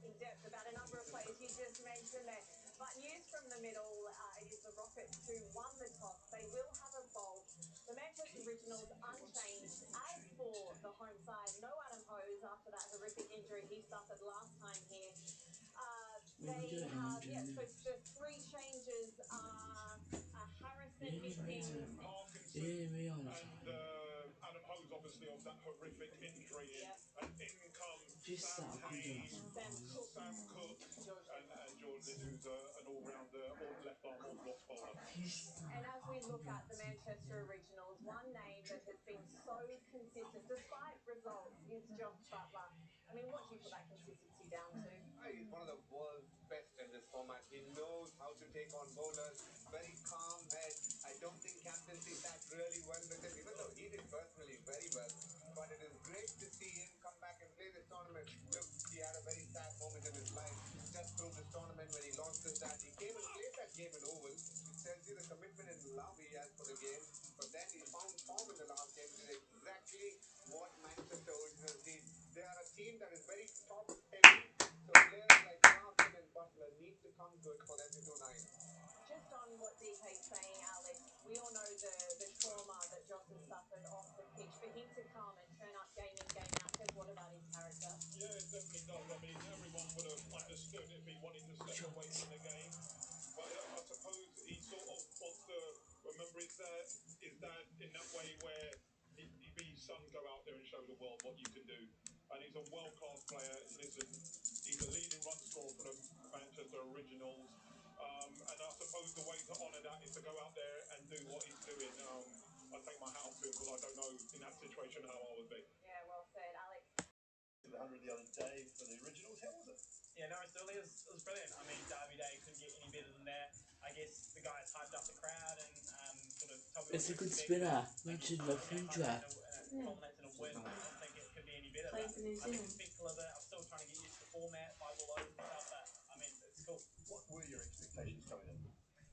in depth about a number of players you just mentioned there. But news from the middle, it is the Rockets who won the toss. They will have a bolt. The Manchester Originals unchanged. As for the home side, no Adam Hose after that horrific injury he suffered last time here. They have, so the three changes are Harrison missing. And Adam Hose obviously of that horrific injury. And in comes Sam Hayes, Sam Cook, and Jordan, who's an all-rounder, left arm orthodox bowler. And as we look at the Manchester Originals, one name that has been so consistent despite results is Josh Butler. I mean, what do you put that consistency down to? He's one of the world's best in this format. He knows how to take on bowlers. Very calm head. I don't think captaincy sat really well with him, even though he did personally very well. But it is great to see him come back and play this tournament. Look, he had a very sad moment in his life just through this tournament when he lost his dad. He came and played that game in Oval. It tells you the commitment and love he has for the game. But then he found form in the last game, which is exactly what Manchester Originals need. They are a team that is very top heavy. So players like Clarkson and Butler need to come to it for them to do nice. Just on what DK's saying, Alex, we all know the trauma that Josh has suffered off the pitch. For him to come and turn up game in, game out, says what about his character? Yeah, it definitely does. I mean, everyone would have understood if he wanted to step away from the game. But I suppose he sort of wants to remember his dad in that way where he be his son, go out there and show the world what you can do. And he's a world-class player. Listen, he's a leading run scorer for the Manchester Originals. And I suppose the way to honour that is to go out there and do what he's doing. I take my hat off to him because I don't know in that situation how I would be. Yeah, well said, Alex. The 100 the other day for the Originals. How was it? Yeah, no, it was brilliant. I mean, Derby Day couldn't get any better than that. I guess the guys hyped up the crowd and sort of told me It's a good spinner. Mentioned the Findra. Culminates in a win. I don't think it could be any better. Playing for New I think Zealand. it's a bit. I'm still trying to get used to the format, 5 all overs and stuff, but I mean, it's cool. What were your expectations coming in?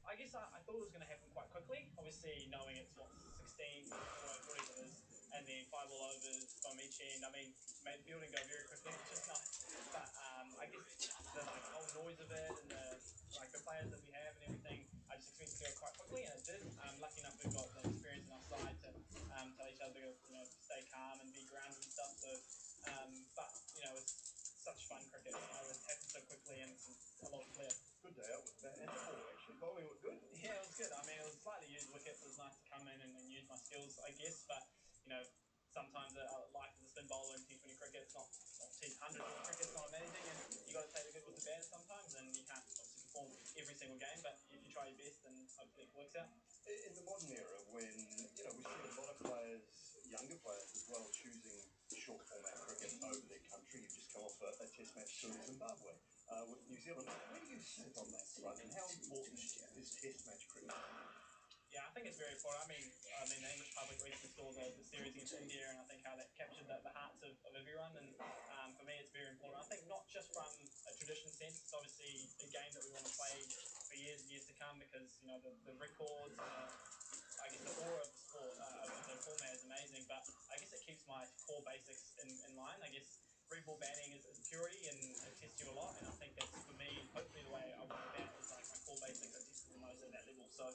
I guess I thought it was going to happen quite quickly. Obviously, knowing it's 16, whatever it is, and then 5 all overs from each end. I mean, made the building go very quickly, which is nice. But I guess the whole noise of it and the players that we have and everything, I just expected to go quite quickly, and it did. Lucky enough, we've got the experience on our side to tell each other to stay calm and be grounded and stuff. So, but it's such fun cricket. It happens so quickly and it's a lot of clear. Good day out with the bat and the ball, actually. Bowling looked good. Yeah, it was good. I mean, it was slightly used wickets. It was nice to come in and use my skills, I guess. But, sometimes life as a spin bowler in T20 cricket, it's not T100 cricket, it's not amazing. And you got to take the good with the bad sometimes. And you can't obviously perform every single game. But if you try your best, then hopefully it works out. In the modern era, when, we see a lot of players, younger players as well, choosing short format cricket over their country. You've just come off a test match to Zimbabwe with New Zealand. Where do you sit on that front, and how important is test match cricket? Yeah, I think it's very important. I mean, the English public recently saw the series against India, and I think how that captured the hearts of everyone. And for me, it's very important. I think not just from a tradition sense. It's obviously a game that we want to play for years and years to come because the records and I guess the aura of the sport of the format is amazing. But I guess it keeps my core basics in line. I guess red ball batting is purity and it tests you a lot. And I think that's for me. Hopefully, the way I want to bat is like my core basics are tested the most at that level. So.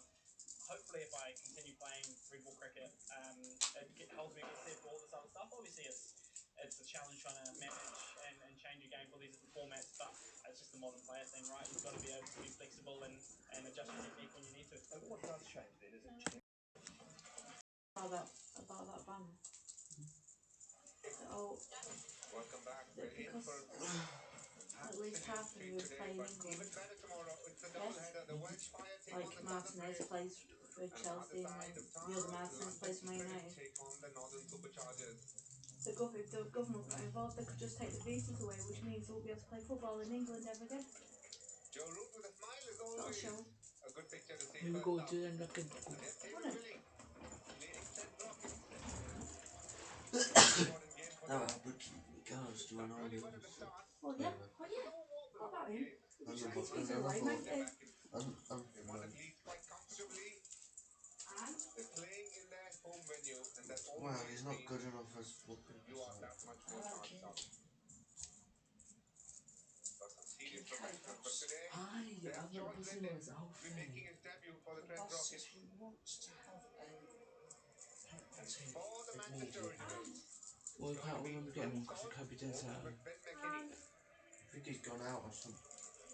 Hopefully, if I continue playing red ball cricket, it holds me a good step for all this other stuff. Obviously, it's a challenge trying to manage and change your game for these different formats, but it's just the modern player thing, right? You've got to be able to be flexible and adjust your technique when you need to. And what does change then? Is it About that banner. Oh, Welcome back. We're in because for at least half of them would play in but England. even better tomorrow. It's the doubleheader. The Welsh Fire take on Like the Martinez Southern plays for Chelsea and then the other Martinez plays for Man United. take on the Northern Superchargers. If the government got involved, they could just take the visas away, which means they won't be able to play football in England ever again. Joe Root with a smile is That'll always show. a good picture to see. Maybe First go up. to the looking. Wouldn't it? Leading 10 rockets. Important game for No, them. but because do I know Really this? well at the start. Well, yeah. Oh, yeah. What about him? I'm He's not he's away, mate. They won at least quite comfortably. And? They're playing in their home venue, and that always Well, he's not means good enough as fucking. you are that much more charged up. But professional. But today, Hi, there's I went George to Linden the whole will be making thing. his debut for the The Trent boss says Rockets. he wants to have a And penalty for the Manchester immediately. Originals, Well, I it's going to can't be remember Phil getting one because Salt it could be done working something. with Ben McKinney. I think he's gone out or something.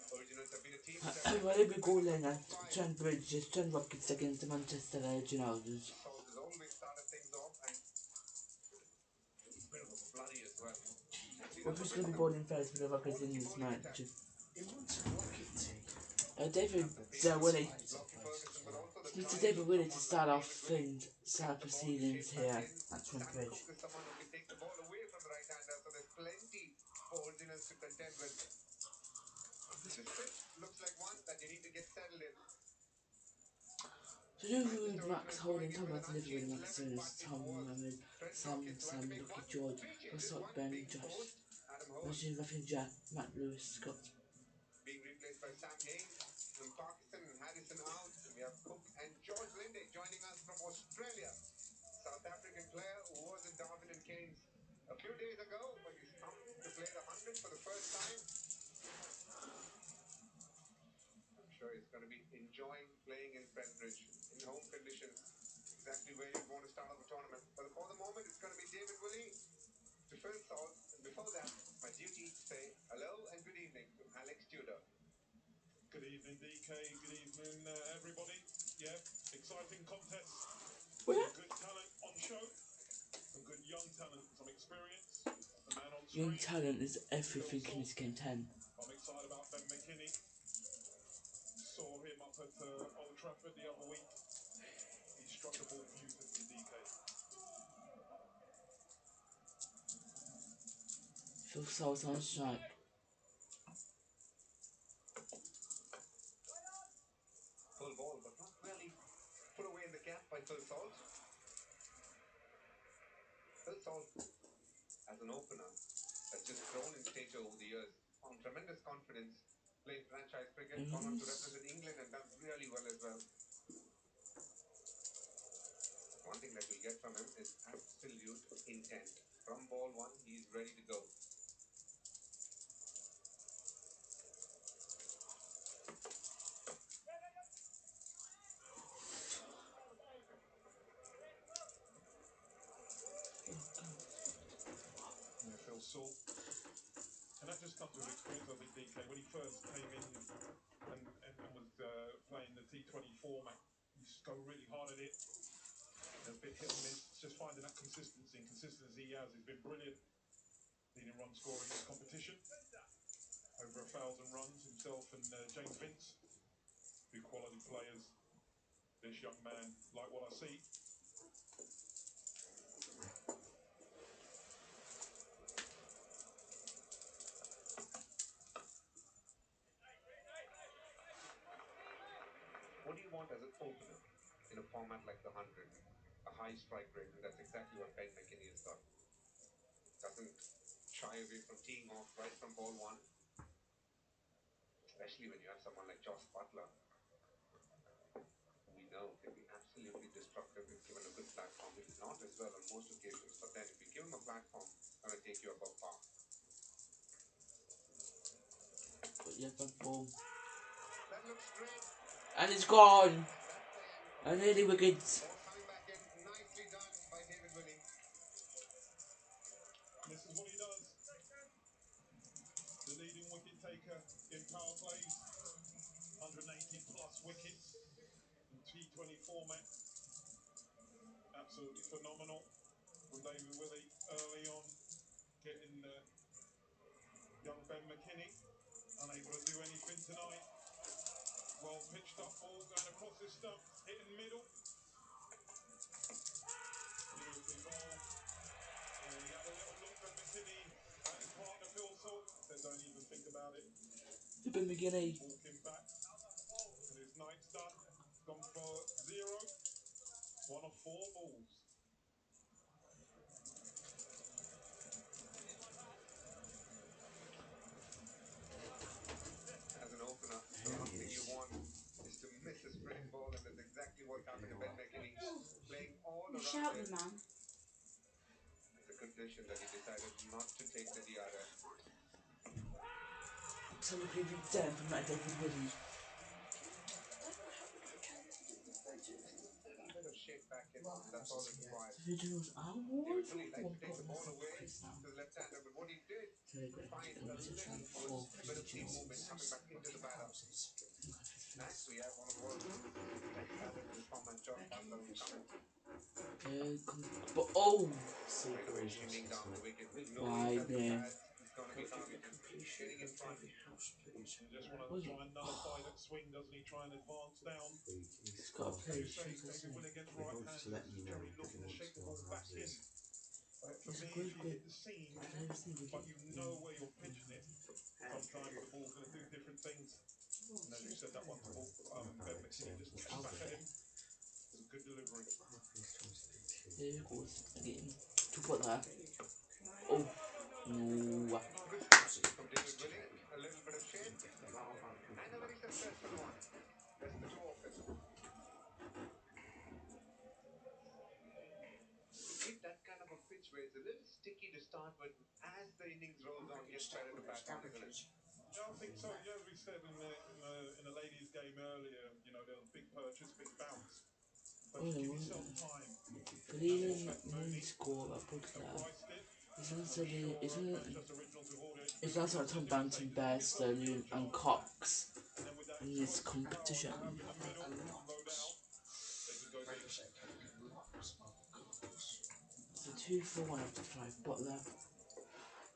Originals have been a team selected Well, to we defend go the then top at five. Trent Bridge, Trent Rockets against the Manchester Originals. Salt has always started things off and a bit of a flurry as well. Actually, Well, number who's going to be wisdom, bowling first for the Rockets in quality this bowling attack. match? He wants a rocket team. David And the pace Willie. of Lockie Ferguson, but also the This is trials David of Willie to someone like start off David Willie. things, Gets start the ball to proceedings shape back here in. at Trent Sam Bridge. Cook is someone who can take the ball away from the right-hander, so there's plenty for Originals to contend with. This pitch looks like one that you need to get settled in. So do Manchester Max Originals Holding, going in Tom with an Watson, David unchanged Willie, Max 11, Sonis, but it Tom was Mohammed, Trent Sam, Rockets who had to make Lucky one George, three changes, Russell, one Ben, being Josh, forced. Adam Hole Machine Raffinja, Matt Lewis, Scott. being replaced by Sam Hayes, and Parkinson and Harrison out. We have Cook and George Linde joining us from Australia. South African player who was in Darwin and Keynes a few days ago, but he's come to play the 100 for the first time. I'm sure he's going to be enjoying playing in Penbridge in home conditions, exactly where you'd want to start off a tournament. But for the moment, it's going to be David Willie to Phil Salt. And before that, it's my duty to say hello and good evening to Alex Tudor. Good evening, DK. Good evening, everybody. Yeah, exciting contest. Where? Some good talent on show. Some good young talent. Some experience. The man on Young screen. talent is everything Phil in this game 10. I'm excited about Ben McKinney. Saw him up at Old Trafford the other week. He struck the ball beautifully, DK. Phil Salt's on strike. Full ball, but not really put away in the gap by Phil Salt. Phil Salt, as an opener, has just grown in stature over the years. Found tremendous confidence playing franchise cricket, gone on to represent England and done really well as well. One thing that you'll get from him is absolute intent. From ball one, he's ready to go. Yeah, Phil Salt. And that just comes with experience, I think, DK. When he first came in and was playing the T20 format, he used to go really hard at it. A bit hit and miss. It's just finding that consistency. And consistency he has been brilliant. Leading run scoring in this competition. Over 1,000 runs himself and James Vince. Big quality players. This young man, like what I see. What do you want as an opener in a format like the 100? A high strike rate, and that's exactly what Ben McKinney has got. Doesn't shy away from teeing off right from ball one, especially when you have someone like Josh Butler, who we know can be absolutely destructive if given a good platform. If not as well on most occasions, but then if you give him a platform, it's going to take you above par. But yeah, bad ball. That looks straight. And it's gone. And that's the end. And nearly wickets. Ball coming back in. Nicely done by David Willie. This is what he does. The leading wicket taker in power plays. 180 plus wickets in T20 format. Absolutely phenomenal from David Willie early on. Getting young Ben McKinney unable to do anything tonight. Well pitched up ball going across the stump, hitting middle. Beautifully bowled. And he had a little look at McKinney at his partner Phil Salt. Said don't even think about it. Ben McKinney. Walking back. And his night's done. Gone for 0. 1 of 4 balls. As an opener, the last thing you want is to miss a straight ball, and that's exactly what's happened to Ben McKinney. Playing all You around shout it. the man. It's a good decision that he decided not to take the DRS. So we could be down from that David Woody. A bit of shape back in. Right, That's all it requires. The originals are Usually one likes to take pot the and ball stuff away Chris now. to the left-hander, but what he did So they're going find to a go to little four twist, a bit of seam movement coming back into the batter. Next, we have one of the world's best batters in this format, Josh Butler, who's coming. But oh! Straight away shimmy down the wicket. Wide, Knowing that the yeah. pads is going to be targeted. Getting in front. He just want to try and nullify that swing, doesn't he? Try and advance down. He's got to play As you say, David Will against right-handers. Jerry looking to shape the ball back in. For It's me, good, if you hit the seam, but you know where you're pitching it, sometimes the ball's going to do different things. And as you said, that one to ball, Ben McKinney just came back at him. It was a good delivery. There goes again. To put that. Oh. No. Good start from David Willey. A little bit of shape. And a very successful one. Just the two of them. With that kind of a pitch where it's a little sticky to start with, as the innings rolls on, gets better to bat on, isn't it? Yeah, I think so. Yeah, as we said in the ladies' game earlier, you know, there was big purchase, big bounce. But just give yourself time. Feeling money score I put that. It's not like Tom Banton, Bear, Sterling and Cox in this competition. It's a 2 for 1 after 5 Butler.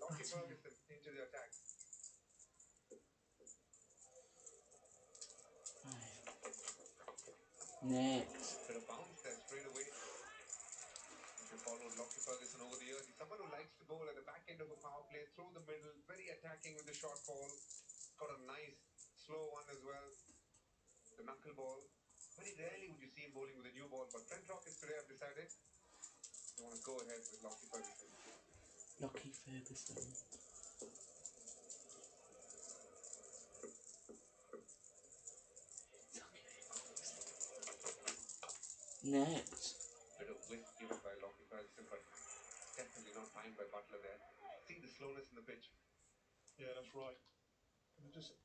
Lockie Ferguson into the attack. Next. Bit of bounce there straight away. If you followed Lockie Ferguson over the years, he's someone who likes to bowl at the back end of a power play, through the middle, very attacking with the short ball. Got a nice slow one as well. The knuckle ball. Very rarely would you see him bowling with a new ball, but Trent Rockets today have decided they want to go ahead with Lockie Ferguson. Lockie Ferguson. Next. Bit of whiff given by Lockie Ferguson, but definitely not timed by Butler there. See the slowness in the pitch. Yeah, that's right. Just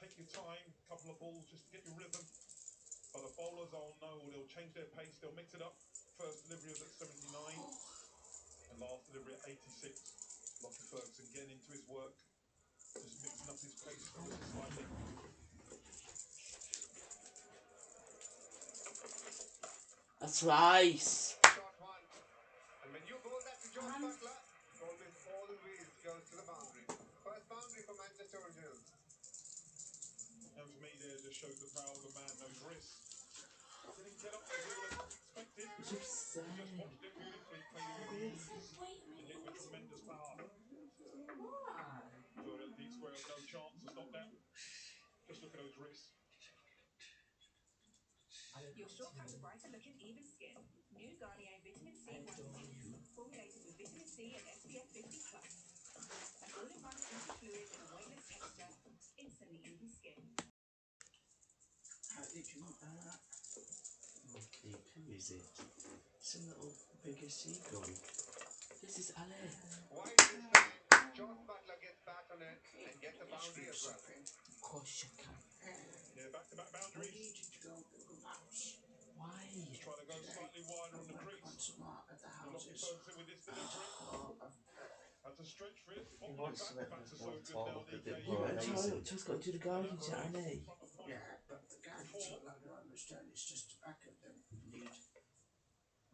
take your time, couple of balls just to get your rhythm. But the bowlers all know they'll change their pace, they'll mix it up. First delivery was at 79 and last delivery at 86. Lockie Ferguson getting into his work, just mixing up his pace ever so slightly. That's nice. Short one. And when you bowl that to Josh Butler, it always goes to the boundary. First boundary for Manchester Originals. And for me there, just shows the power of a man, those wrists. Didn't get up as all as expected. Just watched it beautifully, played it with ease. And hit with tremendous power. So that D Square have no chance to stop that. Just look at those wrists. Your shortcut to brighter look and even skin. New Garnier Vitamin C Whitening. Formulated with vitamin C and SPF 50+. An all-in-one tinted fluid with a weightless texture. Instantly even skin. How did you not know that? Okay, who is it? Some little bigger seagull. This is Ali. Wide this time, Josh Butler gets back on it and gets a boundary as well. Of course you can. Yeah, back-to-back boundaries. Where did you go, Google Maps? Why? Just trying to go slightly wider on the crease. At the Lockie houses. Ferguson with this delivery. Had to stretch for it. He might select Bats are the so one good top now, look a DK. bit Yeah, more but amazing. just got to do the guardian to Ali. Yeah, but the gardens look like they're almost done. It's just the back of them need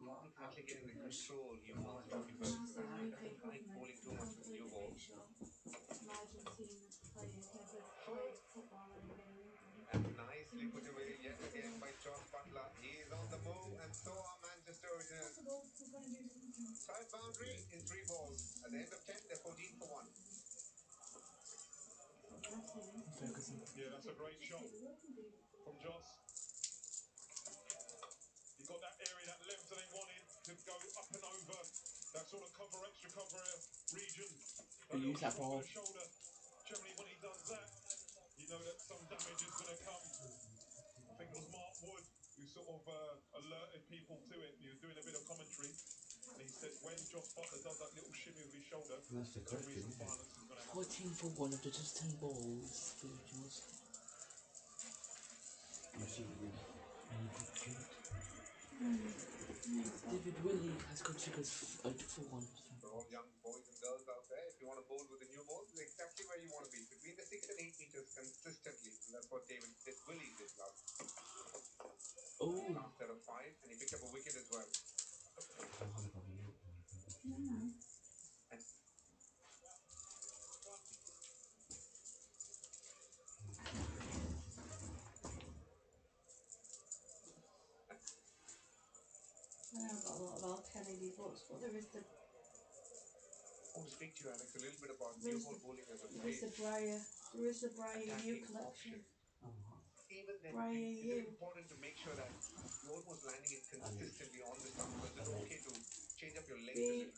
more Actually getting the control he wants, Lockie Ferguson. He doesn't like bowling too much with the new ball. Imagine seeing this player ever play football any day in England. And nicely put away yet again by Josh Butler. He is on the move, and so are Manchester Originals. Third boundary in 3 balls. At the end of 10, they're 14 for 1. Ferguson. Yeah, that's a great shot from Joss. He got that area, that length that they wanted to go up and over that sort of extra cover region. A You little use that shrug of ball. the shoulder. Generally, when he does that, you know that some damage is going to come. I think it was Mark Wood who sort of alerted people to it. He was doing a bit of commentary, and he said when Joss Butler does that little shimmy with his shoulder, That's the some question, reason isn't it? violence is going to happen. 14 for 1 after just 10 balls for the Originals. You see the good kid. David Willie has got figures for 1. For all young boys and girls out there, if you want to bowl with the new ball, this is exactly where you want to be. Between the 6 and 8 meters consistently. And that's what Willie did last Oh, set of 5. And he picked up a wicket as well. I know I've got a lot of old Kennedy books, but there is the I want to speak to you, Alex, a little bit about new ball bowling as a phase. There is the Briar U Attacking collection. Even then, Briar is it U. important to make sure that you're almost landing it consistently on the stump? Or is it okay to change up your length a little bit?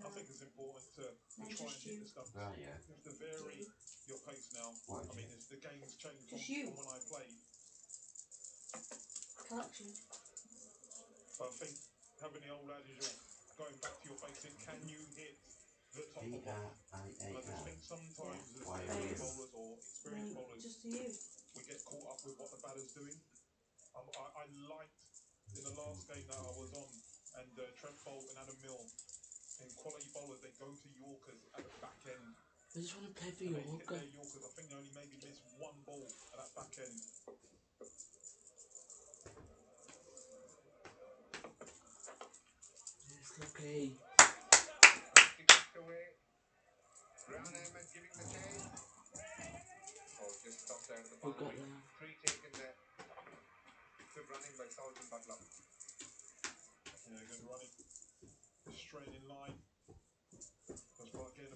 I think it's important to try and hit the stumps. Right, yeah. You have to vary your pace now. What I mean, is the game's changed Just from when I played. Collection. But I think having the old adage of going back to your basic, can you hit the top of off? And I just think sometimes as new bowlers or experienced bowlers, Just to you. we get caught up with what the batter's doing. I liked in the last game that I was on, and Trent Bolt and Adam Mill, and quality bowlers, they go to Yorkers at the back end. I just want to play for And they hit Yorker. their Yorkers. I think they only maybe missed one ball at that back end. Yes, okay. He kicked away. Brown Ahmed giving the chase. Oh, just stopped there at the Who got boundary. that? 3 taken there. Good running by Sultan Butler. Yeah, good running. Straight in line. That's what again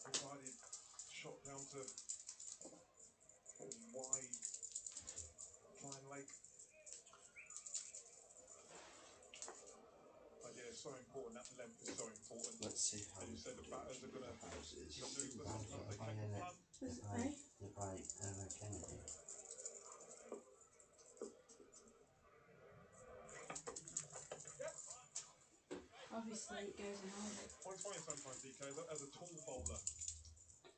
provided shot down to wide flying leg. But yeah, it's so important. That length is so important. Let's see how As you said, the batters are going to houses. maneuver. Sometimes they take the punt. The by Kennedy. Obviously it goes in order. Well, it's funny sometimes, DK, as a tall bowler,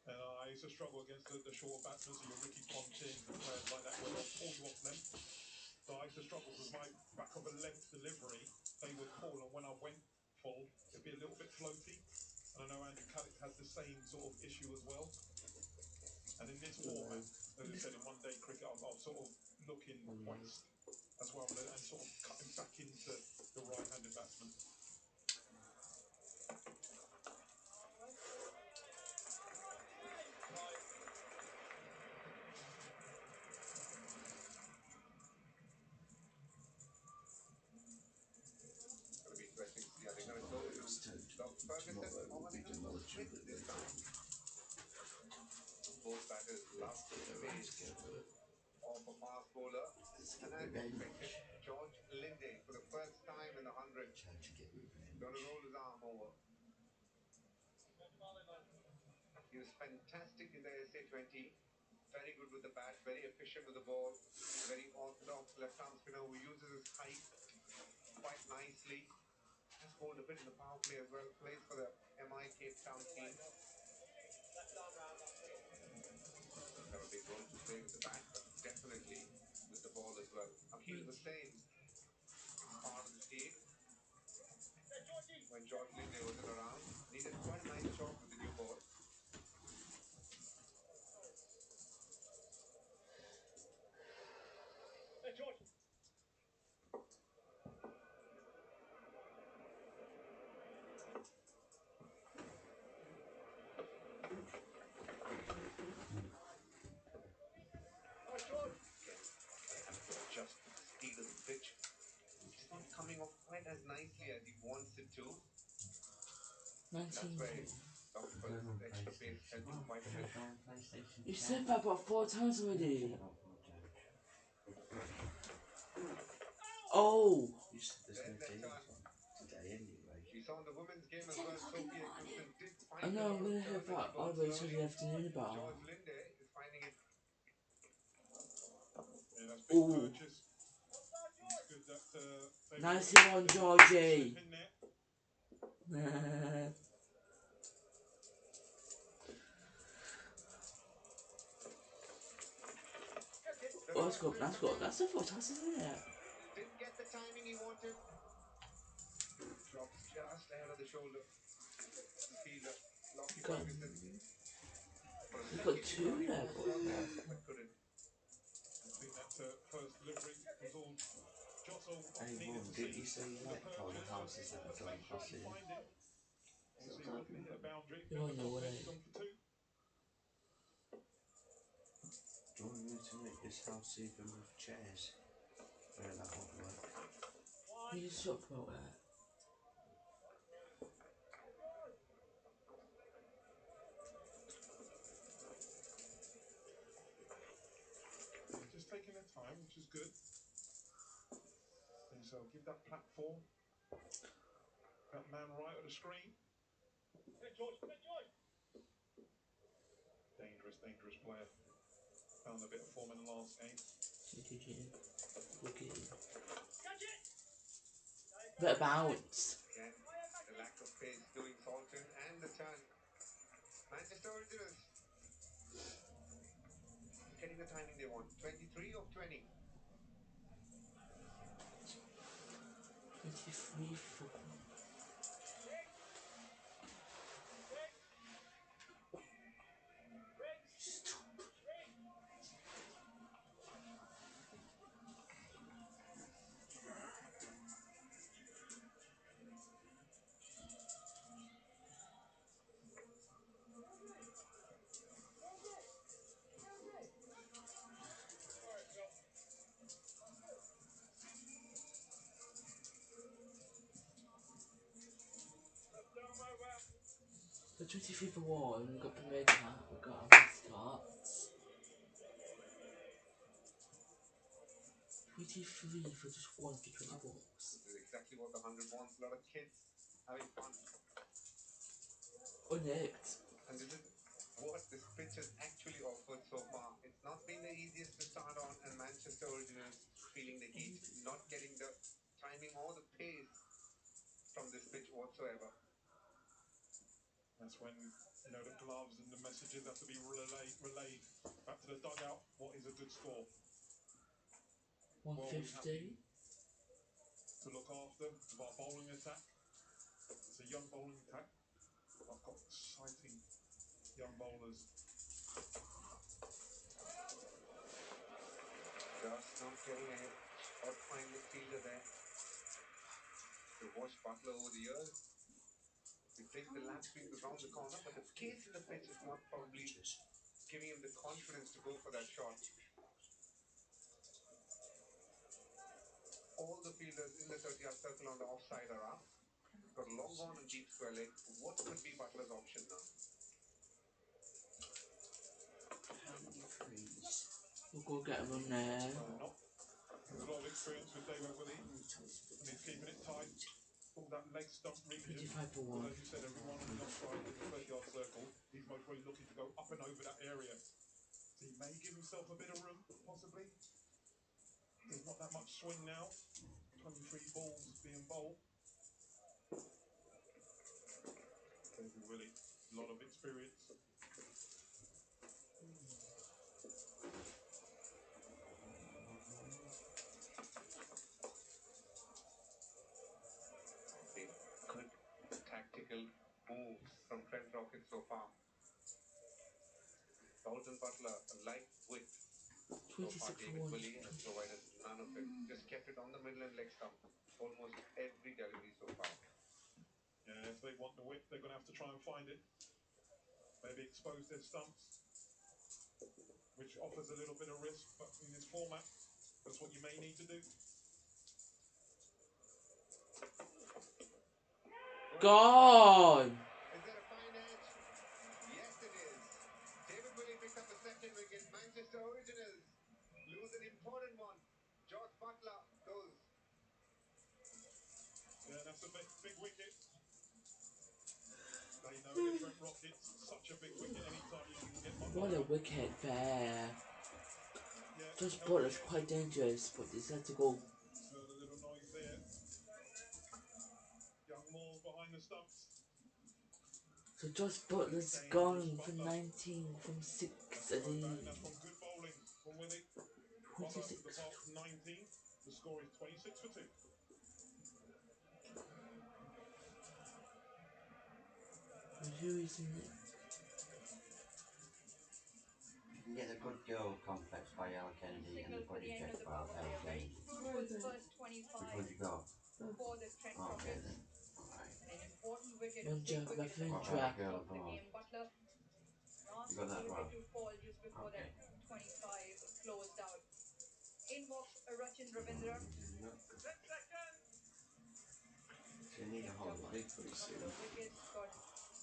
and I used to struggle against the shorter batsmen, so your Ricky Pontins and players like that, where they'll pull you off length. So I used to struggle because my back of a length delivery, they would pull, and when I went full, it'd be a little bit floaty. And I know Andrew Caddick had the same sort of issue as well. And in this format, as I said, in one day cricket, I'll sort of look in west. That's where I'm going to, and sort of cutting back into the right-handed batsman. It's going to be interesting to see. Are they going to go to Doc Ferguson or are they going to go Smith this time? Both batters love the pace of a fast bowler. And as expected, George Linde for the first time in the 100 going to roll his arm over. He was fantastic in the SA20. Very good with the bat, very efficient with the ball. Very orthodox left-arm spinner who uses his height quite nicely. Has bowled a bit in the power play as well. Plays for the MI Cape Town team. Doesn't have a big role to play with the bat, but definitely with the ball as well. Akhil Hussain is part of the team. When George Linde wasn't around, and he did quite a nice job with the new ball. Again, they have to adjust to the speed of the pitch. It's not coming off quite as nicely as he wants it to. That's 19. where Dr. Ferguson's extra pace helped him quite a bit. You said that about 4 times already. Oh! You said there's There's no that games turn. on today anyway. We saw in the women's game as well, Sophie Eccleston did I find a know, lot I'm of gonna have turn and she that bowled other slowly. afternoon about. George Linde is finding it. Yeah, that's big purchase. It's good that Nicely one, Georgie. in there. The Oh, reverse switch that's from good. him. That's the first house, isn't it? Didn't get the timing he wanted. Drops just ahead of the shoulder. The fielder, Lockie Got, Ferguson. For a you got second, he thought two he there, almost but got yeah. there, but couldn't. I think that first delivery was all Jottle Hey, needed Mum, to didn't see you say you for the liked all the purchase, houses that but have to gone make sure past you here? find it. Obviously, he's looking to hit a boundary. You Bit of on a your double way. edge, gone for two. Do you want me to make this house even with chairs? That won't work. We just talk about it. They're just taking their time, which is good. And so give that platform, that man right at the screen. Dangerous, dangerous player. Found a bit of form in the last game. Look at him. Bit of bounce. Again, the lack of pace doing Salton and the turn. Manchester Originals getting the timing they want. 23 of 20. 23 for. The 23 for 1, we got the red hat, we got our starts. 23 for just 1 for 20 balls. This is exactly what the 100 wants. A lot of kids having fun. Unnicked. And this is what this pitch has actually offered so far. It's not been the easiest to start on, and Manchester Originals feeling the heat, not getting the timing or the pace from this pitch whatsoever. That's when, the gloves and the messages have to be relayed back to the dugout. What is a good score? 150. To look after of our bowling attack. It's a young bowling attack. I've got exciting young bowlers. Just not getting a short find the fielder there. To watch Butler over the years. He plays the lap sweep around the corner, but the pace in the pitch is not probably giving him the confidence to go for that shot. All the fielders in the 30-yard circle on the offside are up. Got a long on and deep square leg. What could be Butler's option now? How many trees? We'll go get him on there. There's a lot of experience with David Willie, and he's keeping it tight. All that leg stump region. 25 for 1. As you said, everyone on the offside in the 30-yard circle, he's most probably looking to go up and over that area. So he may give himself a bit of room, possibly. There's not that much swing now. 23 balls being bowled. David Willie, a lot of experience. Good tactical moves from Trent Rocket so far. Dalton Butler, a light wit. So far, 26 David for 1. Willie has provided none of it. Just kept it on the middle and leg stump. Almost every delivery so far. Yeah, if they want the whip, they're going to have to try and find it. Maybe expose their stumps, which offers a little bit of risk, but in this format, that's what you may need to do. Gone! Is that a fine edge? Yes, it is. David Willie picks up a second wicket. Manchester Originals lose an important one. George Butler goes. Yeah, that's a big wicket. They know the Trent Rockets, such a big wicket. Anytime you can get What a wicket there. Josh Butler's quite dangerous, but he's had to go. Heard a little noise there. Young Moore behind. behind the stumps. So Josh Butler's gone from 19, from 6 at Back the now from good bowling from Willie. Butler to the 26. top 19. The score is 26 for 2. Who is next? You can get the good girl complex by Ella Kennedy and the Signal for body the end check of the by power play. Ella A very Kennedy. fruitful Where is it? first Which 25 one you got? for the Trent Okay Rockets. then. Alright. An important wicket, a big Munja, wicket in the What final about Ravindra. the girl innings of the abroad? game. Butler, You last got that as wicket well? to fall just before that Okay. 25 closed out. In walks Rachin Ravindra. Look. So you need a Picked whole up leg a pretty couple soon. of wickets, got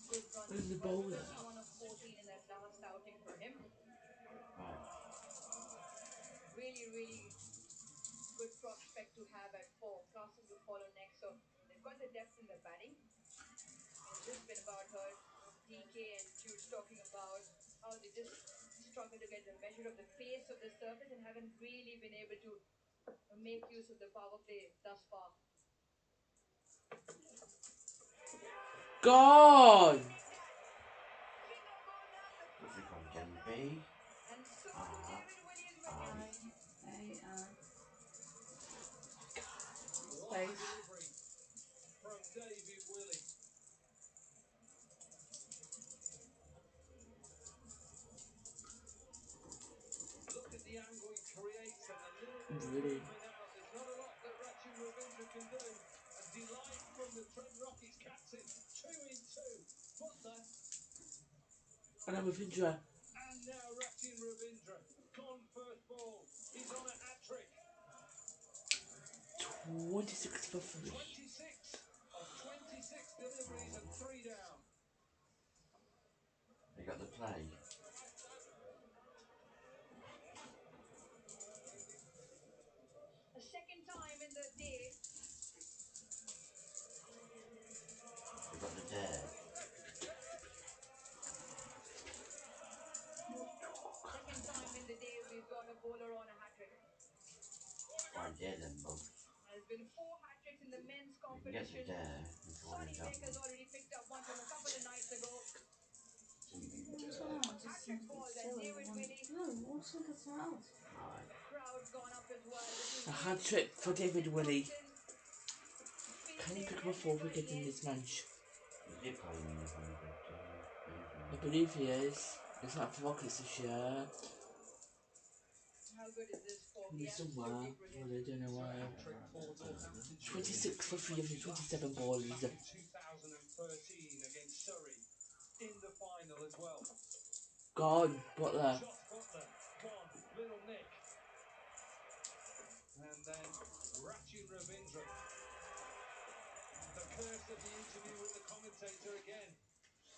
good runs And as the well. bowler. 31 of 14 in that last outing for him. Right. Really, really good prospect to have at 4. Classes will follow next. So they've got the depth in the batting. It's just been about heard DK and Jude's talking about how they just struggle to get the measure of the pace of the surface and haven't really been able to make use of the power play thus far. Gone! What's it called? Genby? And so to Ah. David Willie's wickets. What a Space. delivery from David Willie. Look at the angle he creates and the little bit of Really? movement out. There's not a lot that Rachin Ravindra can do. A delight from the Trent Rockets captain. 2 in 2. Butler And I'm Ravindra. and now Rachin Ravindra. Gone first ball. He's on a hat trick. 26 for 3. 26 of 26 deliveries and 3 down. You got the play? A second time in the day. You got the dare? Second time in the day we've got a bowler on a hat trick. I dare them both. There's been 4 hat tricks in the men's You can get the competition. dare if you want Sonny to that Baker's one. already picked up one from a couple of nights ago. What's that? Just Hat trick sounds a bit ball then silly. David Willey. No, what's look at something else? Alright. Crowd gone up as well. This is A really hat trick for David Sid Willey. Thompson, Can you fielding pick up a 4th wicket everybody in in. this match? Is he playing in the 100 I believe he is. It's not for Rockets this year. How good is this for He's me? somewhere, Absolutely but brilliant. I don't know So a where. hat trick for Northamptonshire. 26 for 3 of the 27 Back balls. in 2013 against Surrey in the final as well. Gone, Butler. Josh Butler gone. Little Nick. And then Rachin Ravindra. The curse of the interview with the commentator again.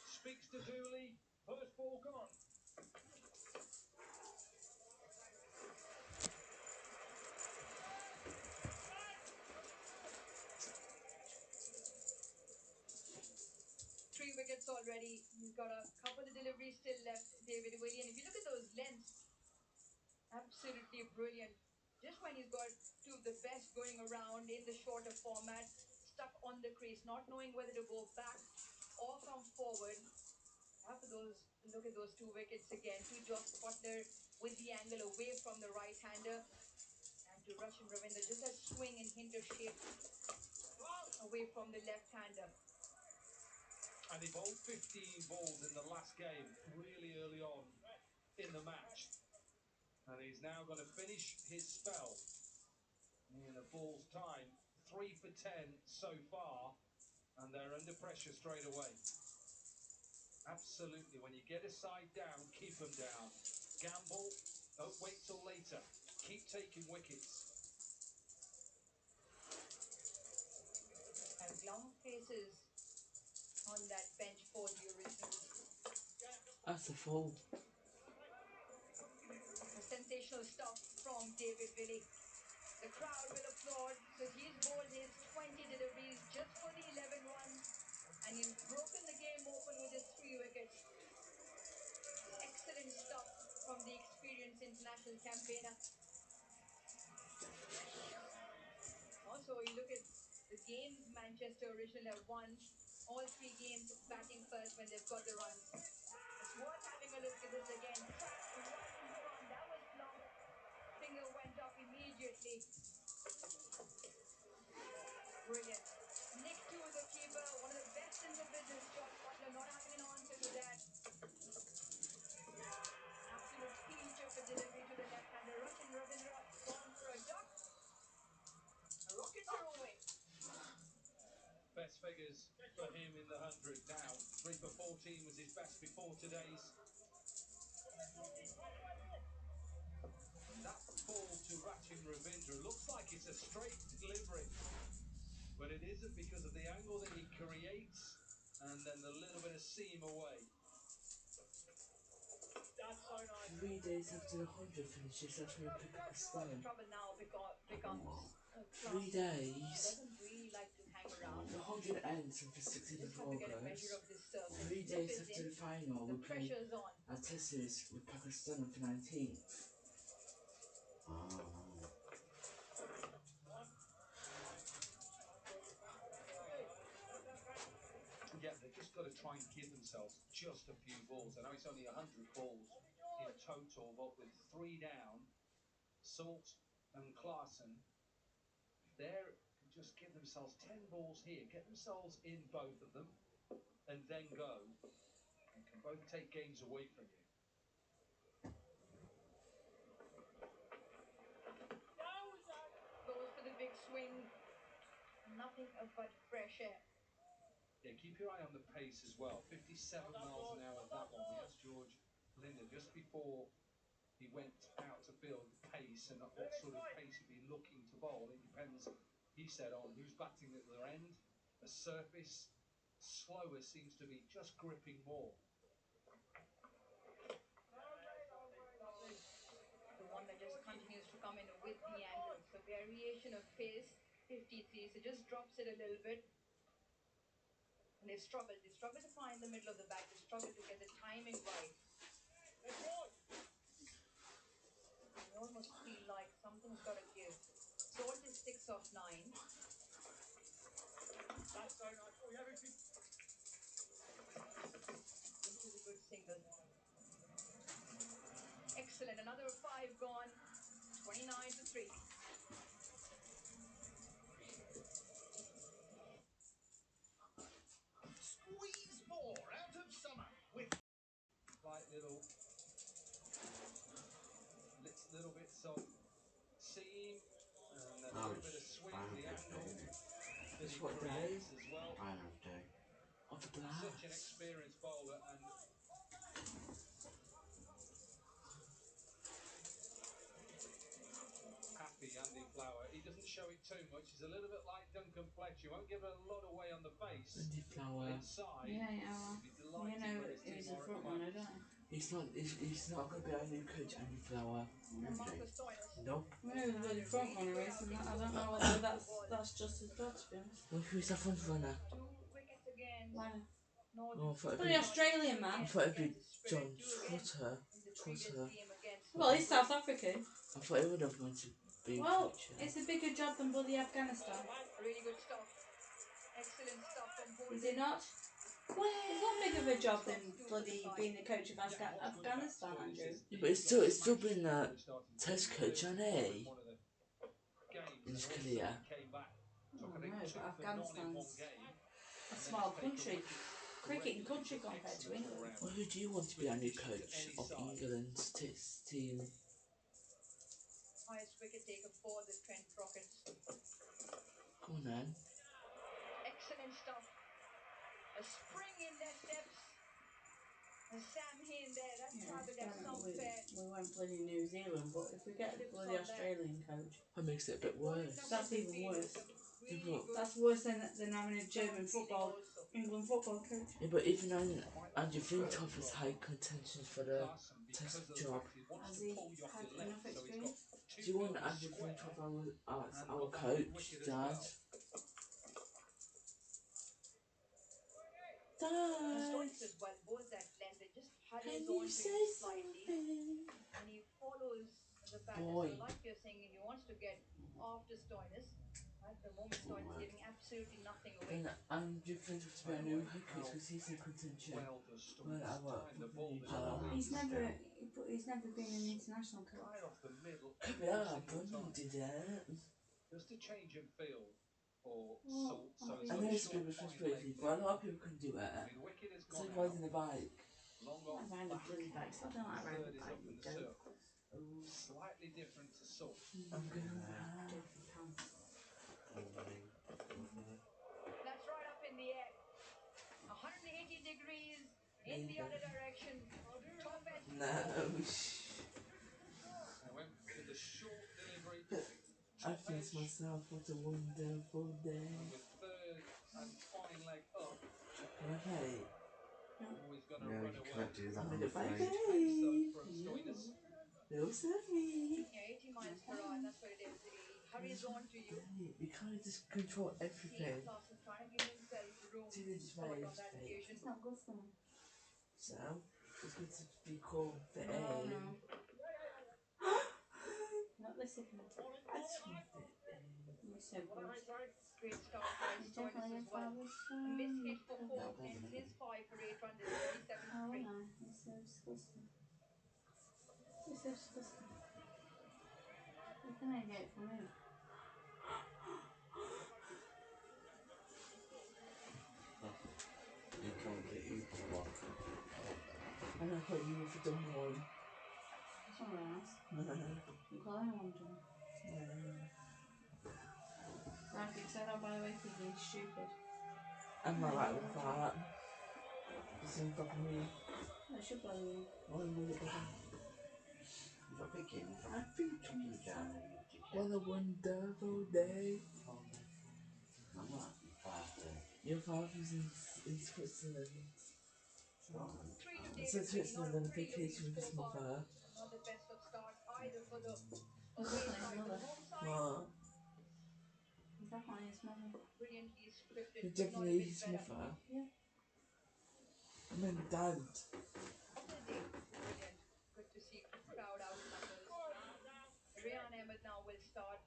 Speaks to Dooley. First ball gone. Three wickets already. He's got a couple of deliveries still left, David Willey. And if you look at those lengths, absolutely brilliant. Just when he's got two of the best going around in the shorter format, stuck on the crease, not knowing whether to go back or come forward. After those, look at those 2 wickets again to Josh Butler with the angle away from the right-hander, and to Rachin Ravindra, just that swing and hint of shape away from the left-hander. And he bowled 15 balls in the last game, really early on in the match. And he's now going to finish his spell in a ball's time. 3 for 10 so far, and they're under pressure straight away. Absolutely, when you get a side down, keep them down. Gamble, don't wait till later. Keep taking wickets. And glum faces on that bench for the originals. That's a full. Sensational stuff from David Willey. The crowd will applaud because he's bowled his 20 deliveries just for the 11 runs, and he's broken the game open with his 3 wickets. Excellent stuff from the experienced international campaigner. Also, you look at the games Manchester Original have won. all three games batting first when they've got the runs. It's worth having a look at this again. Tracked right into run. That was blocked. Finger went up immediately. Brilliant. Nick to the keeper, one of the best in the business. Josh Butler not having an answer to that. Absolute peach of a delivery to the left-hander. Rachin Ravindra gone for a duck. Rockets are away. Best figures for him in the 100 now. 3 for 14 was his best before today's. That ball to Rachin Ravindra looks like it's a straight delivery, but it isn't because of the angle that he creates and then the little bit of seam away. That's so nice. 3 days after the 100 finishes, that's when we pick up a stone. Trouble now becomes 3 days. doesn't really like to hang around. The 100 ends on the 16th Just of have to get a measure August. of this surface. 3 days after the final, The we play pressure's on. our test series with Pakistan on the 19th. Yeah, they've just got to try and give themselves just a few balls. I know it's only 100 balls in total, but with 3 down, Salt and Klaassen, if they can just give themselves 10 balls here, get themselves in both of them, and then go, and can both take games away from you. Goes for the big swing. Nothing but fresh air. Yeah, keep your eye on the pace as well. 57 miles an hour, that one. We asked George Linder just before he went out to field the pace and what sort of pace he'd be looking to bowl. It depends, he said, on who's batting at their end. The surface, slower seems to be just gripping more. The one that just continues to come in with the angles. The variation of pace, 53. So just drops it a little bit. And they struggle to find the middle of the bat. They struggle to get the timing right. You almost feel like something's got to give. Salt is 6 of 9. That's so nice. Oh, yeah, Into the good single. Excellent. Another 5 gone. 29 to 3. Squeeze 4 out of summer with like little bits of seam and a little bit of swing, the angle that he What day? creates as well. Final day. Of the Such an blast. experienced bowler, and happy Andy Flower. He doesn't show it too much. He's a little bit like Duncan Fletcher. He won't give it a lot away on the face. Andy Flower. Inside, Yeah, he'd be delighted when his he's team a are front at runner, the don't he? He's not going to be our new coach, Andy Flower. Marcus Stoinis. Nope. We know who the front runner is, and I don't know whether that's just as good, to be honest. Well, who's the front runner? 2 wickets again. Why? Oh, I thought it'd But be, the Australian man. I thought it'd be John Trotter. Well, he's South African. I thought he would have wanted to be Well, coach. it's a bigger job than bloody Afghanistan. Really good stuff. Excellent stuff from Is Bolden. it not? It's not big of a job than bloody being the coach of Afghanistan, Andrew. Yeah, but it's still been a test coach, hasn't he? In his career. Oh, no, but Afghanistan's a small country. Cricketing country compared to England. Well, who do you want to be our new coach of England's team? Highest wicket taker for the Trent Rockets. Come on, then. Excellent stuff. A spring in their steps. And Sam Hain there. That's travelled at some fair. We went bloody New Zealand, but if we get a bloody Australian coach, that makes it a bit worse. That's even worse. Yeah, that's worse than having a German England football coach. Yeah, but even Andrew Flintoff has high contentions for the test job. Has he had enough experience? Do you want Andrew Flintoff as our coach, Dad? Dad! As well, bowls that length, it just Can huddles you on to say you slightly. something? And he follows the batter. Boy. So like you're saying, he wants to get after Stoinis. At the moment, Good Stoinis work. giving absolutely nothing away. And you think to be a new head coach because he's in contention. Well does When I Stoinis work time for the the ball new job. delivery. He's never been an international coach. Right off the middle Could be every that, single but you time. did that. Just a change in feel for Well, Salt. So I it's I got know a it's a short, bit fine leg responsibility, there. but a lot of people can do I it. mean, Wicket has It's gone like out. riding a bike. Long I off like riding a back. bloody bike. Stop doing like riding Third a is bike, up you in the dope. circle. Slightly different to Salt. I'm gonna Dirty pants. That's right up in the air. 180 degrees in the other direction. Top edge no. And went with the short delivery. I Top feel edge. myself, what a wonderful day. And with third and fine leg up. Okay. Oh, he's going to No, run you away. can't do that, I'm I'm gonna buy afraid. Pace though from Yeah. Stoinis. No, sorry. Yeah, 80 miles per hour, and that's what it is. He hurries on to you. You can't just control See everything. Klassen trying to give himself room See to this start way, on that mate. occasion. It's not good for me. So, it's good to be called for No, A. no. Not this again. I just want the A. You're so good. Great start by You Stoinis definitely as get well. father's A miss hit for son. 4 and his 5 for 8 runs is 37 Oh, free. no. It's so disgusting. It's so disgusting. You can only get it from me. You can't get you one. And I thought you were for dumb one. That's not very nice. You call anyone dumb. I've been said that, by the way, for being stupid. I'm alright with that. Doesn't bother me. That should bother you. Why would it bother me? You're picking. I think Picking down and you dickhead. what a wonderful day. I'm not your father. Your father's in Switzerland. Scotland. 3 to So David Lee, not Switzerland on really looking vacation with his so far. mother. Not the best of starts either for the He's away definitely his side, for mother. the home side. What? He's definitely his mother. Brilliantly scripted, He's could not have definitely been his better. mother. Yeah. I mean, dad. Of the day, brilliant. Good to see crowd outnumbers. Rayan Ahmed now will start.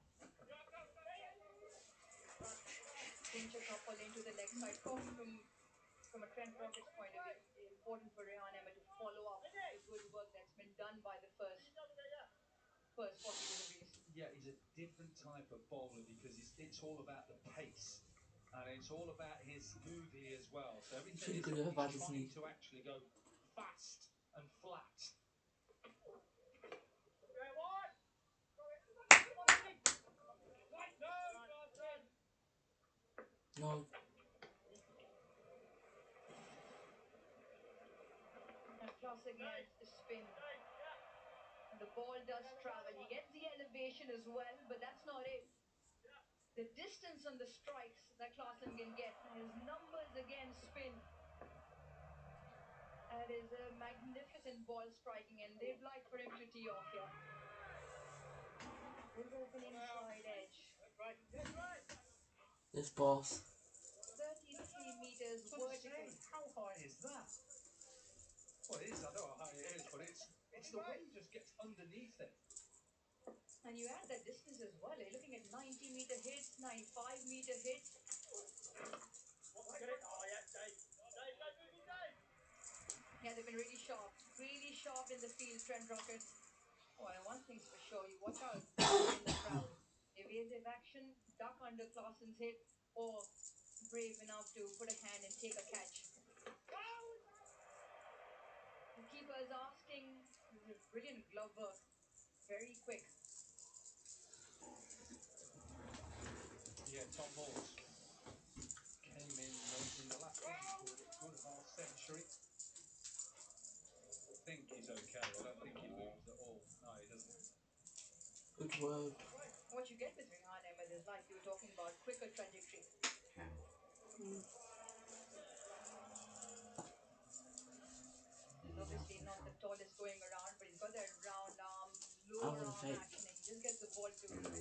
Pinch a couple into the leg side. Probably from a Trent Rocket's point of view, important for Rayan Ahmed to follow up the good work that's been done by the first 40 deliveries. Yeah, he's a different type of bowler because it's all about the pace. And it's all about his googly as well. So everything Pretty is good at that, he's isn't trying he? to actually go fast and flat. No. And Klassen has a spin. And the ball does travel. He gets the elevation as well, but that's not it. The distance on the strikes that Klassen can get. His numbers again spin. That is a magnificent ball striking, and they'd like for him to tee off here. A little bit of an inside edge. This boss. 33 meters I was vertical. saying, how high is that? Well, it is. I know how high it is, but it's the way he just gets underneath it. And you add that distance as well. You're looking at 90-meter hits, 95-meter hits. Yeah, they've been really sharp in the field, Trent Rocket. Oh, and one thing's for sure, you watch out in the crowd. Evasive action, duck under Klassen's hit, or brave enough to put a hand and take a catch. The keeper is asking. This is brilliant glove work. Very quick. Yeah, Tom Moores came in the last good half century. I think he's okay. I don't think he moves at all. No, he doesn't. Good work. What you get with Rayan Ahmed is, like you were talking about, quicker trajectory. Obviously not the tallest going around, but he's got that round arm, lower arm action, and he just gets the ball to travel.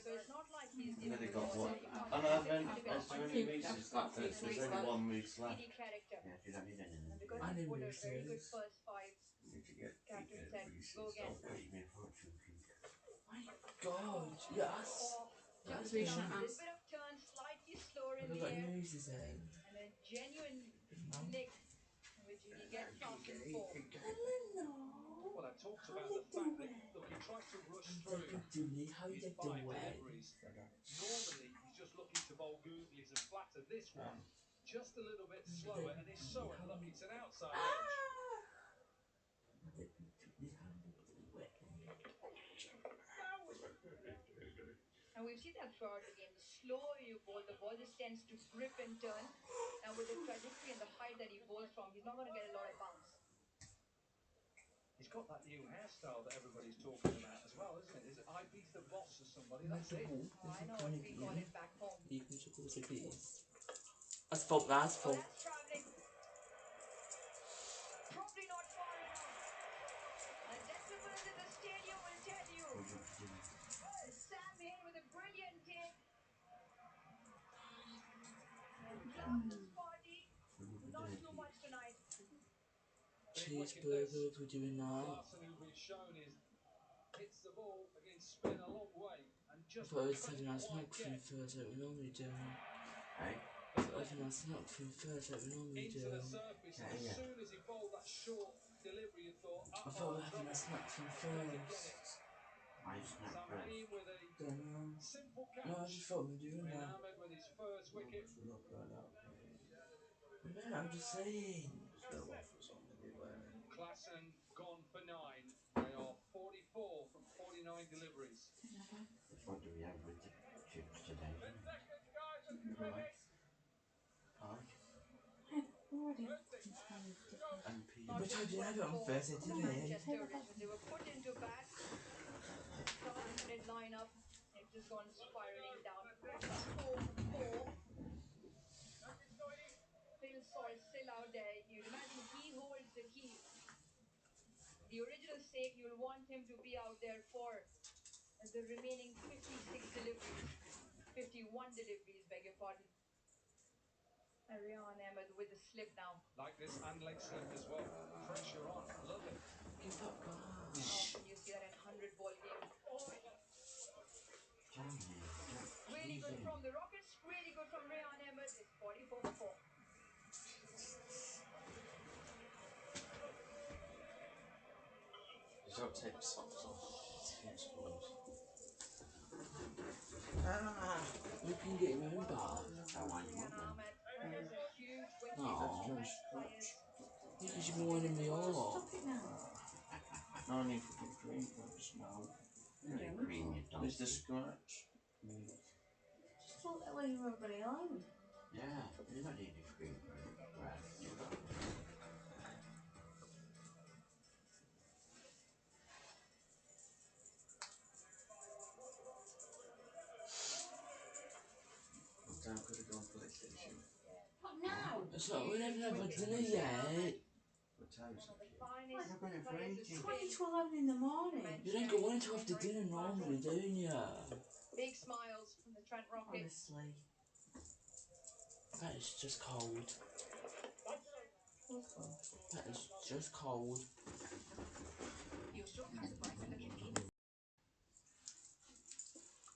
So it's not like he's giving the got ball one. there. You can't And consider I've him to be got so many Reese's left. There's only one Reese left. speedy character. Yeah, if you don't need anything. And because I he need put a very good Reese's. first 5, You need to get captain said, Reese's. go again. Don't put him in fortune cookie. My God. Yes. Oh, That's Just a really little nice. bit of turn, slightly slower in I've the got air, noses in. and a genuine No. nick, which he gets something He, for. he, he, Hello. Well, I talked How about you the fact that, doing? look, he tries to rush I'm through taking Dooley. How his you 5 doing? deliveries. Normally, he's just looking to bowl googlies and flatter. This one, just a little bit slower, and it's so unlucky. It's an outside edge. And we've seen that throughout the game. The slower you bowl, the ball just tends to grip and turn. And with the trajectory and the height that he bowls from, he's not going to get a lot of bounce. He's got that new hairstyle that everybody's talking about as well, isn't it? Is it I beat the boss or somebody? That's it. Oh, I know what we call it back home. You can just also please. That's fault, that's Oh, fault. that's traveling. Probably not far enough. And decibels in the stadium will tell you. Sam Hill with a brilliant hit. And Glasses party, not too much tonight. Big wicket this. Cheeseburger, we're doing that. Larson, who we've shown is hits the ball against spin a long way and I just thought it was couldn't having a quite snack from get first like we normally do. Hey? I thought I was having a snack from first like we normally into do. the surface, and as soon as he bowled that short delivery, you thought, I thought we were having trouble. a snack from Doesn't get it. first. I snapped Sam first. Hain with a Don't know. simple No, I catch. just thought we were doing Ben that. Ahmed with his first wicket. No, I'm just saying. Klassen gone for 9. They are 44 from 49 deliveries. What do we have with the chips today? 10 seconds, guys, and 3 hits. Pie Already. and peas. Not But I good did have it on for Thursday, didn't I? Manchester Ridge when they were put into bat. Last-minute lineup. It's just gone spiraling down. 44 for 4. Phil Salt still out there. You'd imagine he holds the key. The original sake, you'll want him to be out there for the remaining 56 deliveries. 51 deliveries, beg your pardon. Rian Ahmed with the slip now. Like this and leg slip as well. Pressure on. Love it. Give up, gosh. How often you see that in 100-ball game? Really good from the Rockets. Really good from Rian Ahmed. It's 44 for 4. He's got to take the socks off. Ah, you can get your own bath. I want you Rian one. Ahmed is a huge wicket. Aw. The best players. Because you've been winding me off. Stop it now. No need for the cream first now. You don't need cream, you donkey. Mr. Scratch. Just thought that way you were Rubbery Island. Yeah, you don't need the cream for it. Right, you got it. What time could have gone PlayStation? Not now. So we haven't had my dinner yet. What time is One of the it? finest I've been for players to 18. spin. 2012 in the morning. You don't go on until after dinner normally, don't you? Big smiles from the Trent Rocket. Honestly. That is just cold. What's wrong? That is just cold. Your shortcuts are brighter looking even.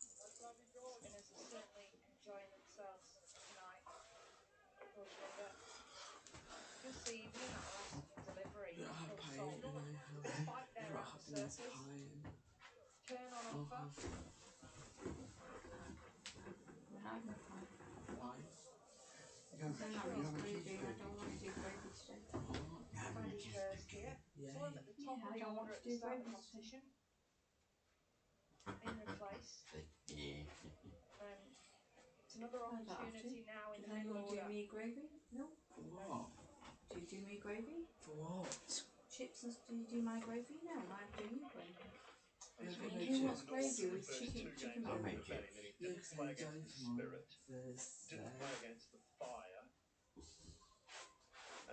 Spinners are certainly enjoying themselves tonight. Those from this evening, last delivery. You don't have For pie, Salt. and I have Despite you their don't have nice surface, pie. turn on I'll offer. have We're having a pie. pie. Then that means gravy. I don't want to do gravy today. Friday, Thursday. Yay. Saw him at the top Yeah, of I the don't want order to at the do start of the gravy competition. In replace. Yeah. And it's another I don't have to. opportunity now in Does the middle anyone do order. me gravy? No. For what? Do you do me gravy? For what? Chips and do you do my gravy? No, I do you gravy. Which Yeah, means make Who chips. wants gravy with chicken I'll burger? make chips. Yeah, because I'm going tomorrow. Thursday. against the fire,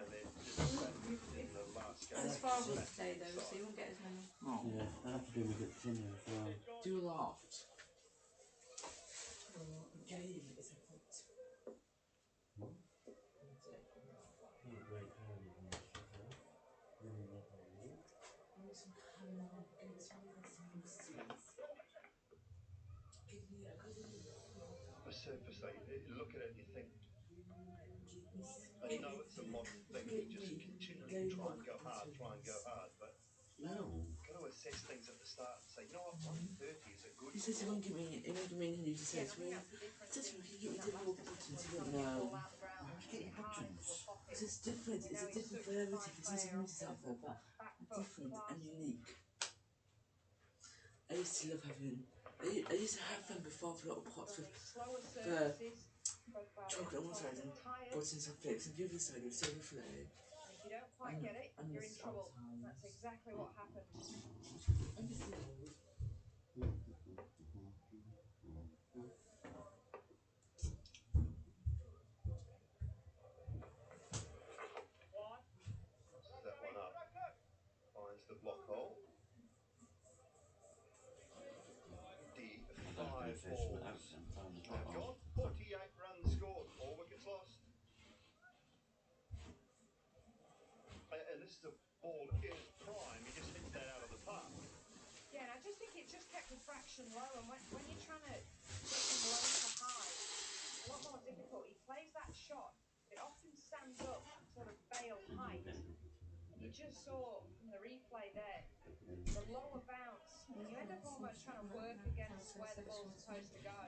and then didn't bat in the last game. There's 5 of us today though, so you won't get as many. Oh. Yeah, I have to do with it dinner as well. Do a lot. Game is a hot. Not a great time in this hotel. Really not a walk. Want some ham and eggs with some cheese. Give me a good surface, though, you look at it and you think, I know it's a modern thing to just continually try and go hard, but No. got to assess things at the start and say, you know what, 130 is a good He says he score. won't give me, he just Yeah, says I to me, think that's the difference. he says to me, can you in get me that different last buttons? instance, He went, trying to get the no. ball out of the ground, Why would you it get high into buttons? a pocket. Because it's different, You it's know, a he's different such a variety, fine it's just player music off out there, but back foot different class. and unique. I used to love having, I used to have them before for little pots On with these slower the surfaces, spoke about it chocolate at on one the top, side and tired. buttons and flakes, and the other side with silver flake. And if you don't quite get it, And you're the in trouble. salt And that's times. exactly what happened. And the flake. That one up, finds the block hole. I don't The do 5 fish from balls the have gone, 48 runs scored, 4 wickets lost. And this is a ball in its prime, he just hits that out of the park. Yeah, and I just think it just kept a fraction low. And when you're trying to get from low to high, a lot more difficult. He plays that shot. It often stands up at sort of bail height. And you just saw from the replay there, the lower bounce. And you end up almost trying to work against where the ball's supposed to go.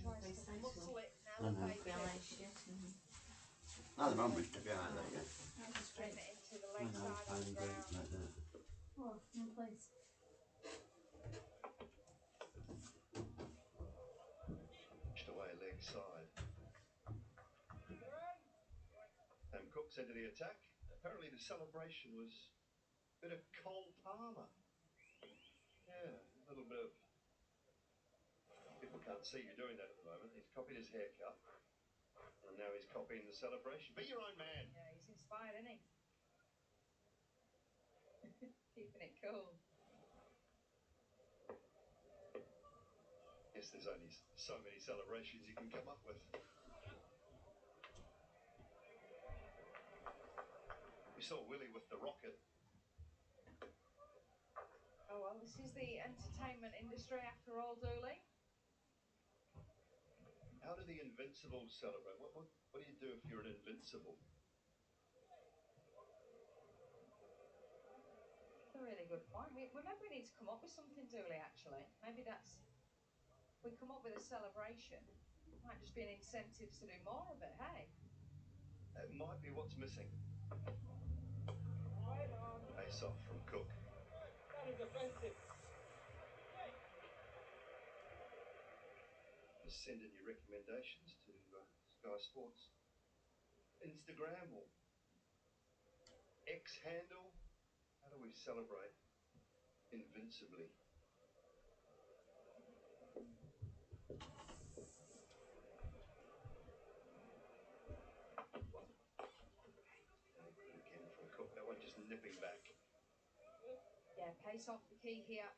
Tries to muscle it and elevate it. No, the mum used to be out there, yeah. Spin it into the I leg know, side on the ground. like that. Oh, no place. Pushed away leg side. And Cook's into the attack. Apparently the celebration was a bit of Cole Palmer. Yeah, a little bit of... People can't see you doing that at the moment. He's copied his haircut. And now he's copying the celebration. Be your own man. Yeah, he's inspired, isn't he? Keeping it cool. Yes, there's only so many celebrations you can come up with. We saw Willie with the rocket. Oh, well, this is the entertainment industry after all, Dooley. How do the Invincibles celebrate? What do you do if you're an Invincible? That's a really good point. We maybe we need to come up with something, Dooley, actually. Maybe that's... If we come up with a celebration, it might just be an incentive to do more of it, hey? It might be what's missing. Ace off from Cook. That is offensive. Just send in your recommendations to Sky Sports Instagram or X handle. How do we celebrate invincibly? Again from Cook. That one just nipping back. Yeah, pace off the key here.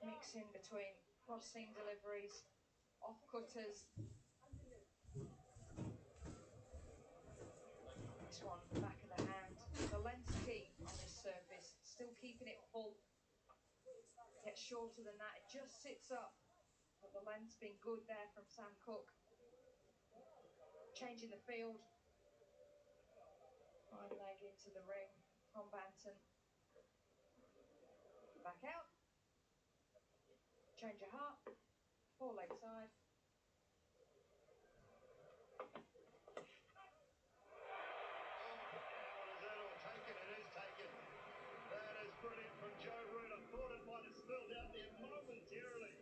Mixing between cross-seam deliveries, off-cutters. This one, back of the hand. The length's key on this surface. Still keeping it full. Gets shorter than that. It just sits up. But the length's been good there from Sam Cook. Changing the field. One leg into the ring. Tom Banton. Back out. Change your heart. 4 leg side. Brilliant from Joe Root. I thought it might have spilled out there momentarily.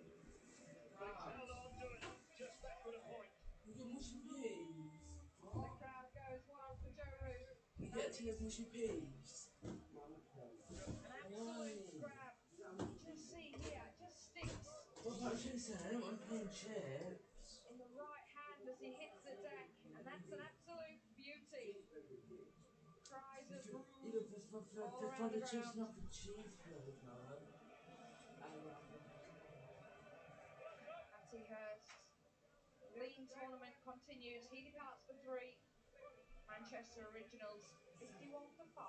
But he's held on to it. Just that good a point. You get mushy peas. The crowd goes wild for Joe Root. You get a tin of mushy peas. An absolute scrap. Just see here, just sticks. What about chips then? I don't want plain chips. In the right hand as he hits the deck. And that's an absolute beauty. Cries of For all around the the chips, ground. not for cheese flavour. Matty Hurst. Lean tournament continues. He departs for 3. Manchester Originals 51 for 5.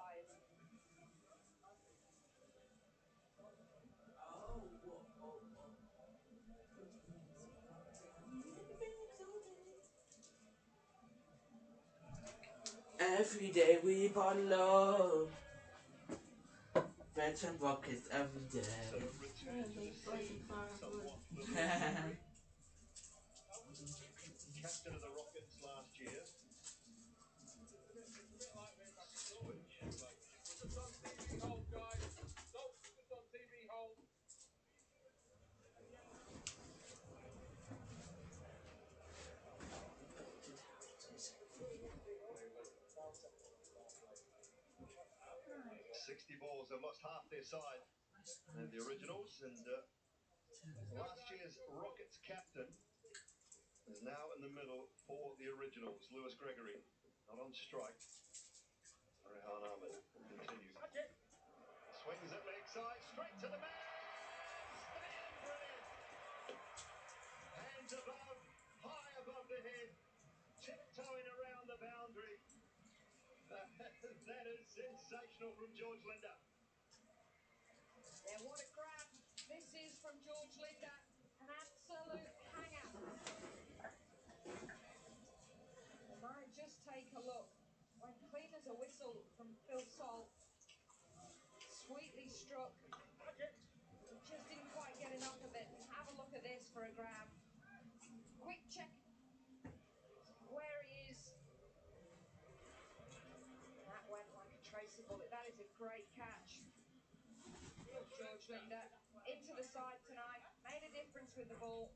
Every day we bought love. Veteran Rockets every day. So returning to the scene somewhat for Lewis Gregory, captain of the Rockets last year. Switch. Put us on TV hold, guys. Don't put us on TV hold. 60 balls have lost half their side. And the Originals, and last year's Rockets captain is now in the middle for the Originals. Lewis Gregory not on strike. Rehan Ahmed will continue. Swings it leg side, straight to the man. And brilliant. Hands above, high above the head, tiptoeing around the boundary. That is sensational from George Linder. Yeah, what a grab this is from George Linder. An absolute hanger. And now just take a look. Went clean as a whistle from Phil Salt. Sweetly struck. He just didn't quite get enough of it. Have a look at this for a grab. Quick check where he is. That went like a tracer bullet. That is a great catch. George Linder into the side tonight. Made a difference with the ball.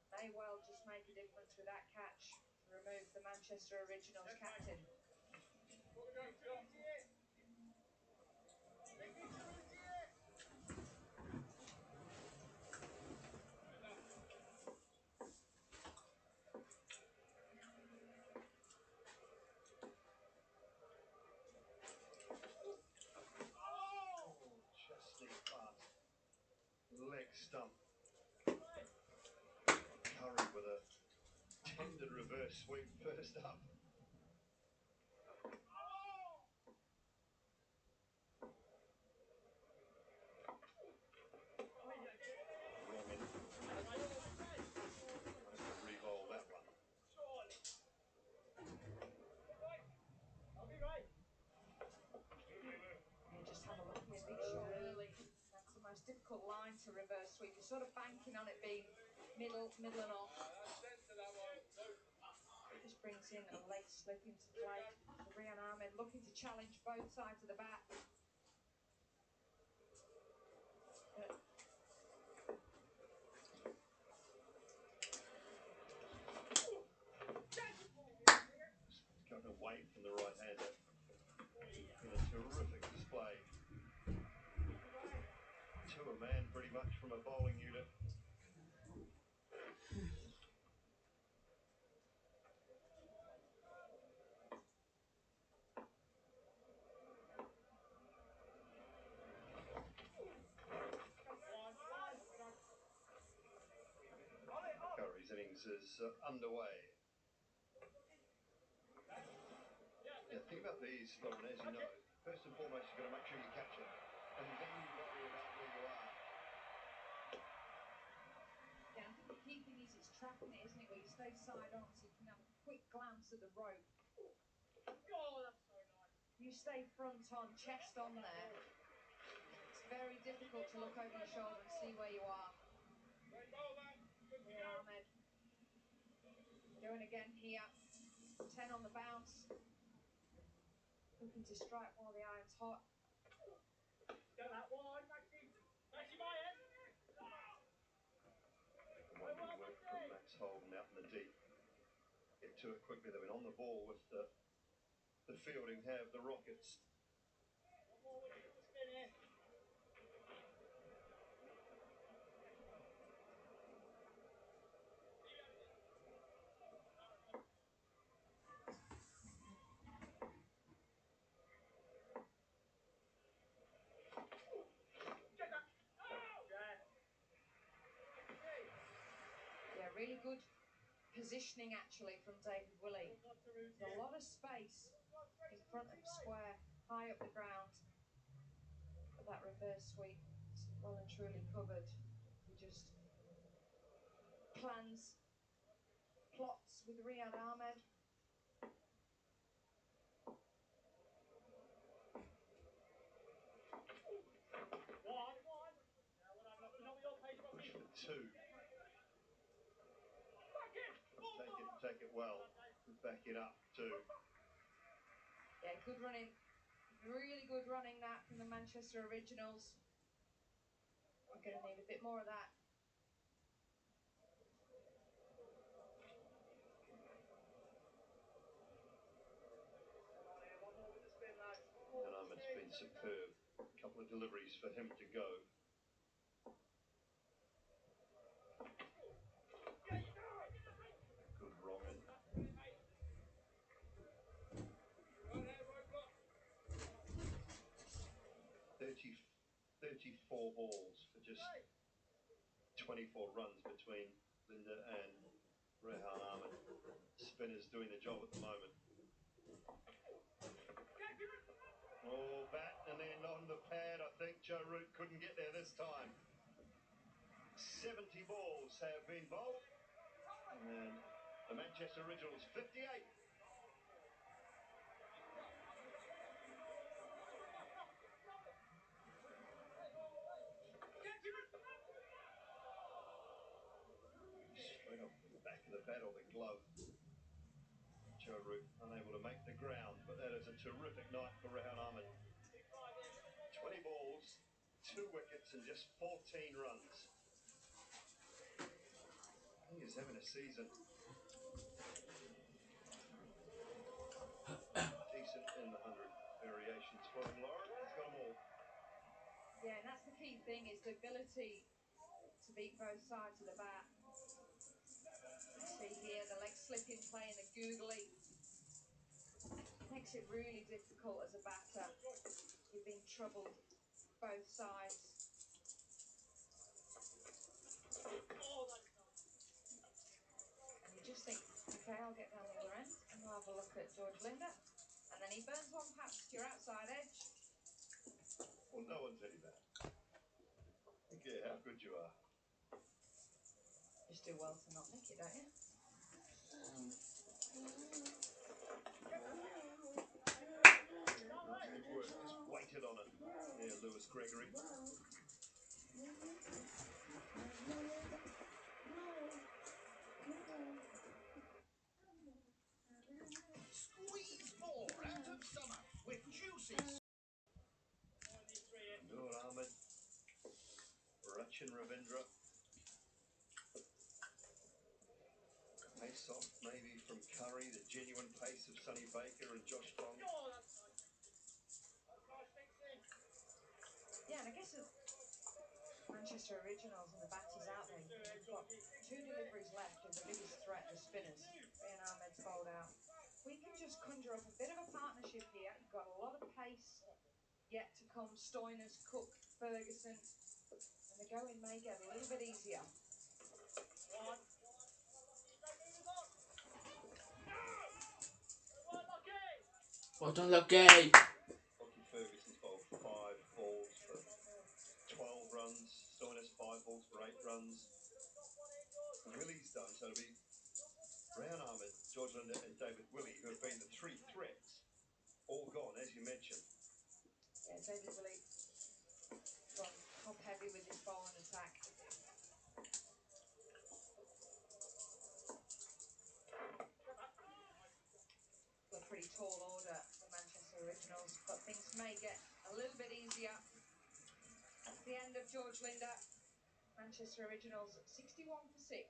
May well just make a difference with that catch to remove the Manchester Originals captain. Just sneaked past. Leg stump. Curry with a tended reverse sweep first up. Wrong end. Tries to re-bowl that one. Yeah, just have a look here. Big shot early. That's the most difficult line to reverse sweep. You're sort of banking on it being middle and off. Just brings in a leg slip into play. So Rehan Ahmed looking to challenge both sides of the bat. Going away from the right-hander. In a terrific display. To a man pretty much from a bowling unit. Curry's innings is underway. Yeah, think about these, Lauren, as you know. First and foremost, you've got to make sure you catch it. And then you worry about where you are. Yeah, I think the key thing is it's trapping it, isn't it? Where you stay side on so you can have a quick glance at the rope. Oh, that's so nice. You stay front on, chest on there. It's very difficult to look over your shoulder and see where you are. Rehan Ahmed going again here. 10 on the bounce. Looking to strike while the iron's hot. Get that one, Maxie. Maxie, my end. One good work from Max Holden out in the deep. Get to it quickly. They've been on the ball with the fielding have the Rockets. One more with the spin here. Yeah, really good positioning actually from David Willey. There's a lot of space in front of the square, high up the ground. But that reverse sweep is well and truly covered. He just plots with Rehan Ahmed. two. Take it well. Back it up too. Yeah, good running. Really good running that from the Manchester Originals. We're going to need a bit more of that. And Ahmed's been superb. A couple of deliveries for him to go. Good Roman. 34 balls for just 24 runs between Linda and Rehan Ahmed. Spinner's doing the job at the moment. Oh, bat and then on the pad. I think Joe Root couldn't get there this time. 70 balls have been bowled. And the Manchester Originals 58. Straight off the back of the bat or the glove. Joe Root unable to make the ground, but that is a terrific night for Rehan Ahmed. 20 balls, 2 wickets and just 14 runs. He is having a season. Decent in the 100 variations for him, Lauren. He's got them all. Yeah, and that's the key thing, is the ability to beat both sides of the bat. You see here the leg slipping play and the googly. Makes it really difficult as a batter. You've been troubled both sides. And you just think, okay, I'll get down the other end and we'll have a look at George Linder. And then he burns one past your outside edge. Well, no one's any better. I don't care how good you are. Just do well to not nick it, don't you? Good work. Just waited on it. Yeah, Lewis Gregory. Squeeze more out of summer with juicy. Nur Ahmed. Rachin Ravindra. Pace off maybe from Curry, the genuine pace of Sonny Baker and Josh Long. Yeah, and I guess Manchester Originals and the batties out there, you've got 2 deliveries left of the biggest threat, the spinners. Rehan Ahmed's bowled out. We can just conjure up a bit of a partnership here. You've got a lot of pace yet to come. Stoinis, Cook, Ferguson. And the going may get a little bit easier. Well done, Lucky. Lockie Ferguson's bowled 5 balls for 12 runs. Stoinis 5 balls for 8 runs. And Willie's done, so it'll be Rehan Ahmed, George Linder and David Willey, who have been the 3 threats. All gone, as you mentioned. Yeah, David Willey gone top heavy with his bowling attack. A pretty tall order, the Manchester Originals, but things may get a little bit easier. That's the end of George Linder. Manchester Originals 61 for 6.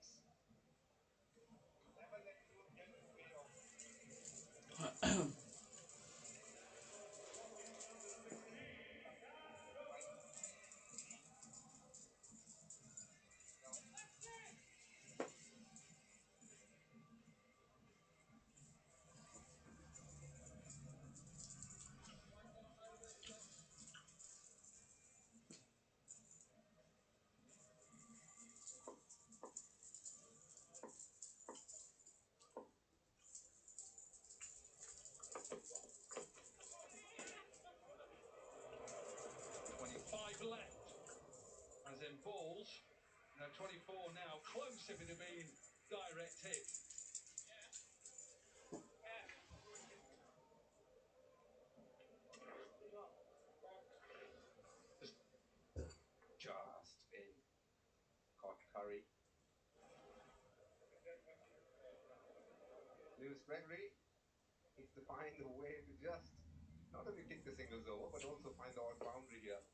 Left, as in balls. 24 now, close if it had been direct hit. Just in hot curry. Lewis Gregory needs to find a way to just not only kick the singles over, but also find the odd boundary here.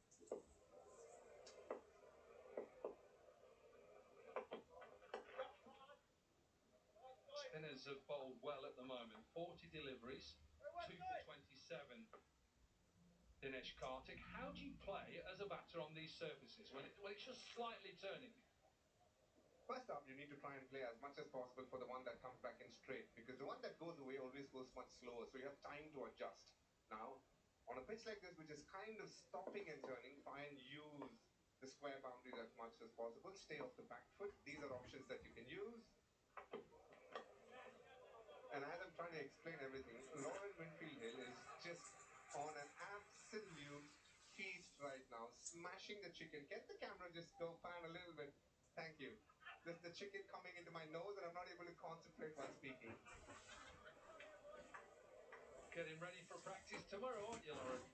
Spinners have bowled well at the moment. 40 deliveries, 2 for 27. Dinesh Karthik, how do you play as a batter on these surfaces when it's just slightly turning? First up, you need to try and play as much as possible for the one that comes back in straight, because the one that goes away always goes much slower, so you have time to adjust. Now, on a pitch like this, which is kind of stopping and turning, try and use the square boundaries as much as possible. Stay off the back foot. These are options that you can use. And as I'm trying to explain everything, Lauren Winfield Hill is just on an absolute feast right now, smashing the chicken. Can the camera just go pan a little bit? Thank you. There's the chicken coming into my nose and I'm not able to concentrate while speaking. Getting ready for practice tomorrow, aren't you, Lauren?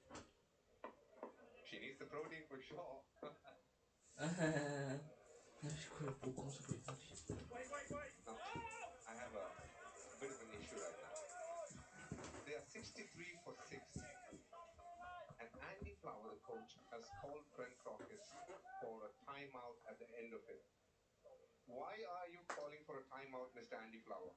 She needs the protein for sure. Wait. Now, I have a bit of an issue right now. They are 63 for 6. And Andy Flower, the coach, has called Brent Crockett for a timeout at the end of it. Why are you calling for a timeout, Mr. Andy Flower?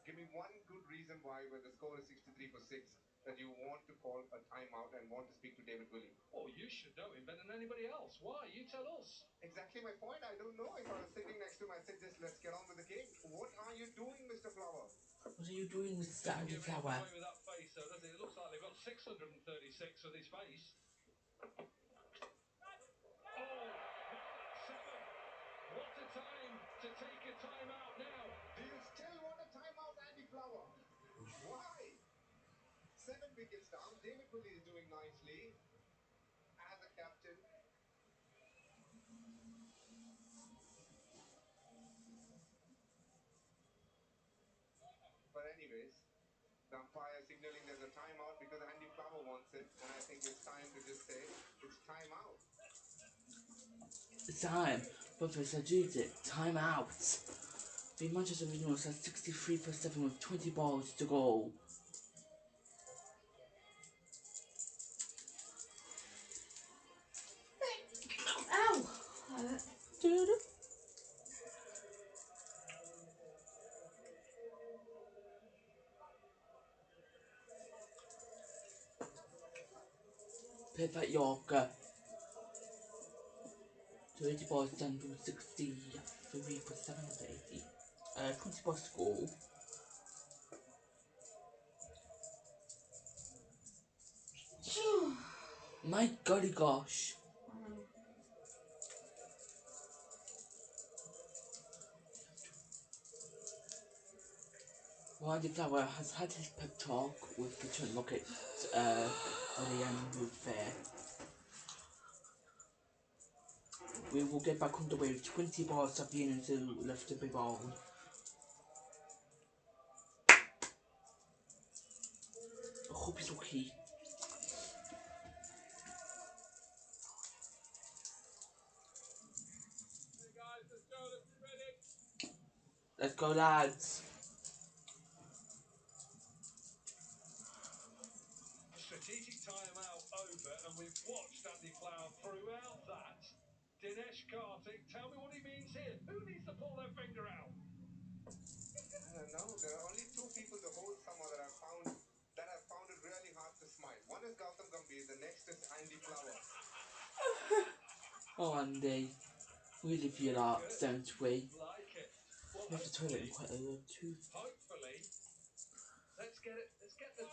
Give me one good reason why, when the score is 63 for 6, that you want to call a timeout and want to speak to David Willey. Oh, you should know him better than anybody else. Why? You tell us. Exactly my point. I don't know. If I was sitting next to him, I'd say, just let's get on with the game. What are you doing, Mr. Flower? What are you doing, Mr. Andy Doesn't give anything Flower? away with that face, though, does it? It looks like they've got 636 with his face. Oh, that's 7. What a time to take a timeout now. Do you still want a timeout, Andy Flower? Why? 7 wickets down. David Willey is doing nicely as a captain. But anyways, the umpire signaling there's a timeout because Andy Flower wants it, and I think it's time to just say it's timeout. It's time for Strategic timeout. The Manchester Originals has 63 for 7 with 20 balls to go. Ow! Perfect Yorker. 20 balls down to 63 for 7 to 80. 20 balls to go. My golly gosh. Andy Flower has had his pep talk with the Trent Rocket at the end of fair. We will get back underway with 20 balls at the innings left to be bowled. I hope he's okay. Hey guys, let's go. Let's be ready. Let's go, lads. Strategic timeout over, and we've watched Andy Flower throughout that. Dinesh Karthik, tell me what he means here. Who needs to pull their finger out? I don't know. There are only 2 people the whole summer that I've found it really hard to smile. One is Gautam Gambhir, the next is Andy Flower. Oh, Andy. Really feel that, don't we? Like it. Well, We have to toilet him quite a lot too. hopefully, let's get the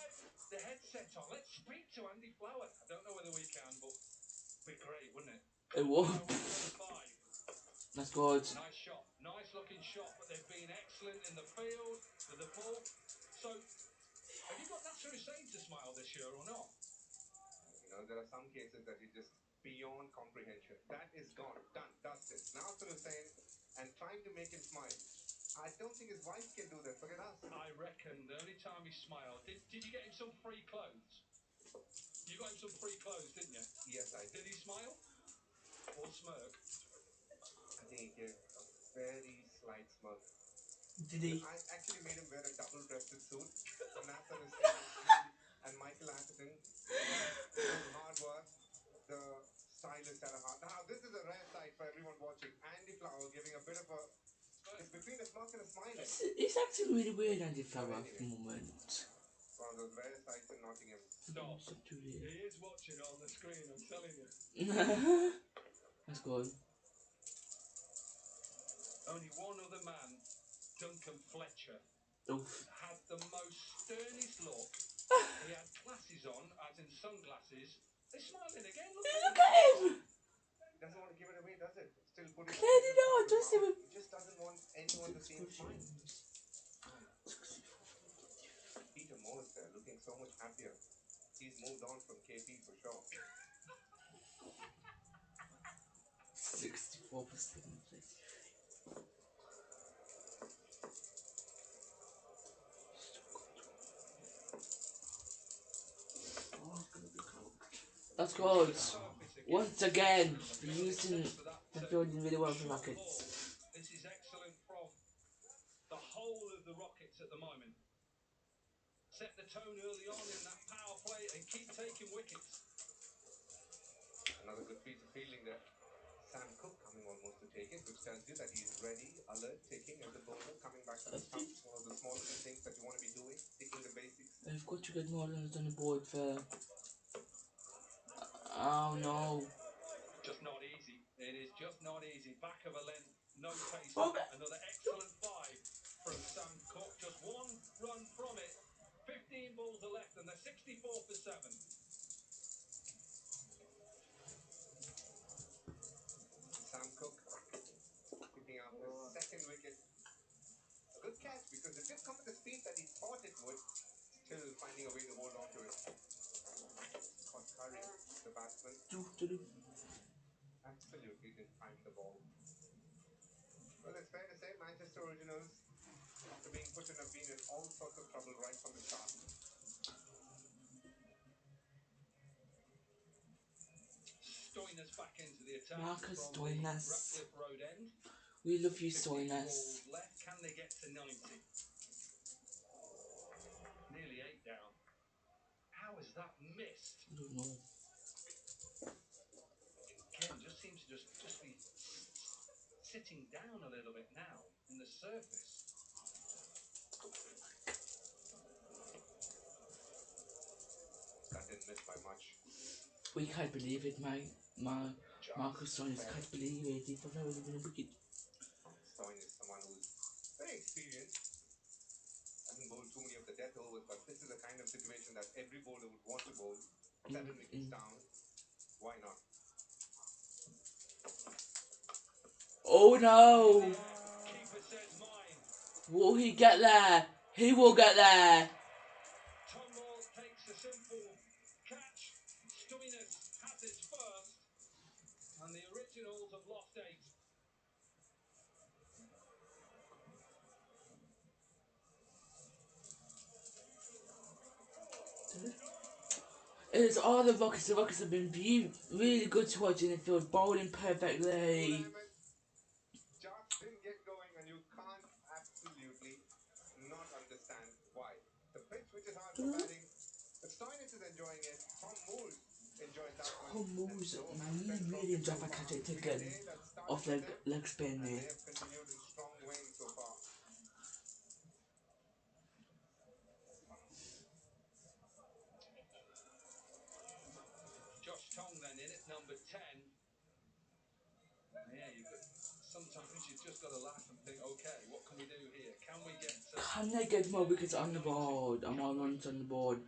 headset on. Let's speak to Andy Flower. I don't know whether we can, but it'd be great, wouldn't it? It would. That's good. Nice shot. Nice looking shot, but they've been excellent in the field with the ball. So, have you got Nasser Hussain to smile this year or not? You know, there are some cases that are just beyond comprehension. That is gone, done, dusted. Nasser Hussain, and trying to make him smile. I don't think his wife can do that. Forget us. I reckon the only time he smiled, did you get him some free clothes? You got him some free clothes, didn't you? Yes, I did. Did he smile? Or smirk? I think he gave a smirk. Did he? I actually made him wear a double-breasted suit. So Nasser is saying he and Michael Atherton doing hard work. The stylist had a heart. Now this is a rare sight for everyone watching. Andy Flower giving a bit of a. It's between a smirk and a smile. It's acting really weird, Andy Flower, Anyway, at the moment. One of those rare sights in Nottingham. Stop. He is watching it on the screen, I'm telling you. That's good. Only one other man, Duncan Fletcher, Oof. had the most sternest look. He had glasses on, as in sunglasses. They're smiling again. Look Look at him! He doesn't want to give it away, does it? Still putting Clearly not, does he? He just doesn't want anyone to see him smile. Peter Moore's there, looking so much happier. He's moved on from KP for sure. 64%. That's good. Once again, using the fielding really well for Rockets. This is excellent from the whole of the Rockets at the moment. Set the tone early on in that power play and keep taking wickets. Another good piece of fielding there. Sam Cook coming almost to take it, which tells you that he's ready, alert, ticking as a bowler, coming back to the stumps. One of the smallest things that you want to be doing, ticking the basics. I've got to get more runs on the board for. Oh no. Just not easy. It is just not easy. Back of a length, no pacer. Another excellent 5 from Sam Cook. Just 1 run from it. 15 balls are left and they're 64 for 7. Sam Cook picking up his second wicket. A good catch because it didn't come at the speed that he thought it would. Still finding a way to hold on to it. Scott Curry, the batsman. Absolutely didn't time the ball. Well, it's fair to say Manchester Originals, after being put in, have been in all sorts of trouble right from the start. Stoinis back into the attack. Marcus from the Stoinis. Ratcliffe Road end. We love you, 15 Stoinis. balls left. Can they get to 90? Nearly 8 down. How is that missed? I don't know. Again, just seems to just be sitting down a little bit now in the surface. That didn't miss by much. We can't believe it, Marcus Stoinis can't believe it. He thought that would have been a wicket. Stoinis is someone who's very experienced. Hasn't bowled too many of the death overs, but this is the kind of situation that every bowler would want to bowl. 7 wickets down. Why not? Oh no! Keeper says mine. Will he get there? He will get there! Tom Moore takes a simple catch. Stoinis has his first. And the Originals have lost 8. It's all the Rockets. The Rockets have been really good to watch in the field, bowling perfectly. Just didn't get going, and you can't absolutely not understand why. The pitch, which is hard for batting, but Stoinis is enjoying it. Tom Moore's enjoyed that one. Tom Moores So really enjoyed that catch taken off leg spin and there. they have continued in strong vein so far. Josh Tong then in at number 10. Yeah, sometimes you've just got to laugh and think, okay, what can we do here? Can we get Can they get more wickets on the board and more runs on the board?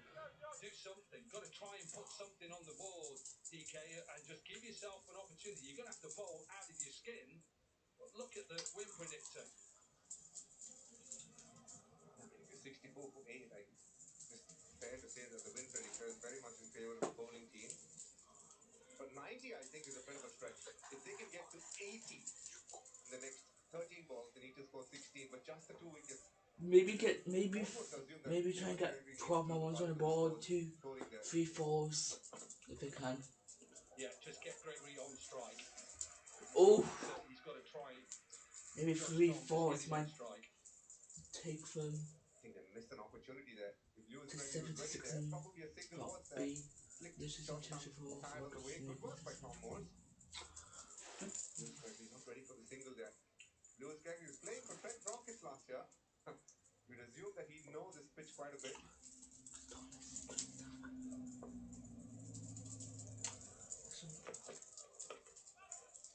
do something? Got to try and put something on the board, DK, and just give yourself an opportunity. You're going to have to bowl out of your skin. But look at the win predictor. It's 64 for 8. Just fair to say that the win predictor is very much in favour of the bowling team. But 90, I think, is a bit of a stretch. If they can get to 80 in the next 13 balls, they need to score 16. But just the 2 wickets. Maybe try and get 12 more ones on the board, 2, 3 fours, if they can. Yeah, just get Gregory on strike. Oh! He's got to try Maybe 3-4 is my take from I think they missed an opportunity there. If Lewis to Gregory was 7 to ready there, 16. probably a single Dot was there. B. Flicked This is shot in comes for tired on the way. Good work by Tom Morse. Lewis Gregory not ready for the single there. Lewis Gregory was playing for Trent Rockets last year. We'd assume that he'd know this pitch quite a bit.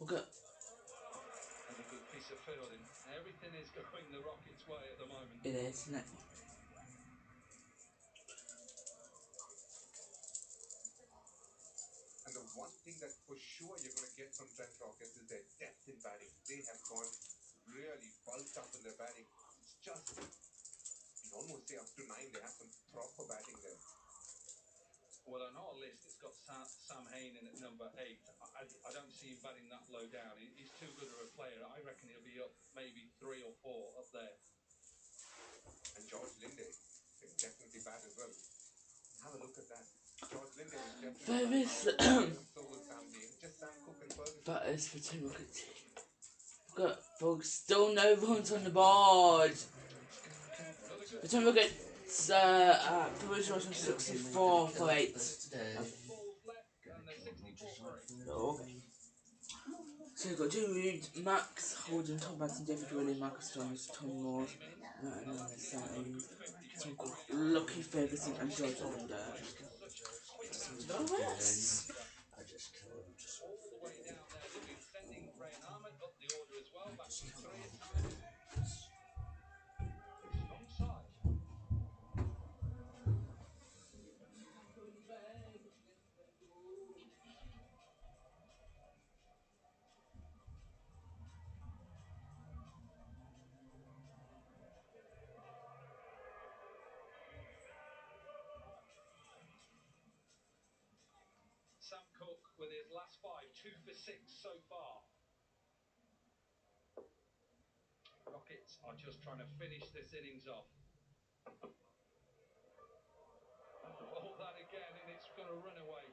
Okay. And a good piece of fielding. Everything is going the Rockets' way at the moment. It is, isn't it? And the one thing that for sure you're going to get from Trent Rockets is their depth in batting. They have gone really bulked up in their batting. It's just, you'd almost say up to 9, they have some proper batting there. Well, on our list, it's got Sam Hain in at number 8. I don't see him batting that low down. He's too good of a player. I reckon he'll be up maybe 3 or 4 up there. And George Linde can definitely bat as well. Have a look at that. George Linde was definitely so will Sam Hain. Just Sam Cook and Ferguson. That is for Tim Rockets. Look, folks, still no runs on the board. The Tim Rockets, Provisional was 64 for 8. Okay. So we've got Jimmy Reed, Max Holden, Tom Benson, David Willey, Marcus Thomas, Tom Moore, and Tom Cook, Lucky Ferguson, and George Hollander. Lewis! I just killed him. All the way down there, Louis sending Ray and Ahmed up the order as well, back to Trace. Strong side. Sam Cook with his last 5, 2 for 6 so far. Rockets are just trying to finish this innings off. Roll that again and it's going to run away.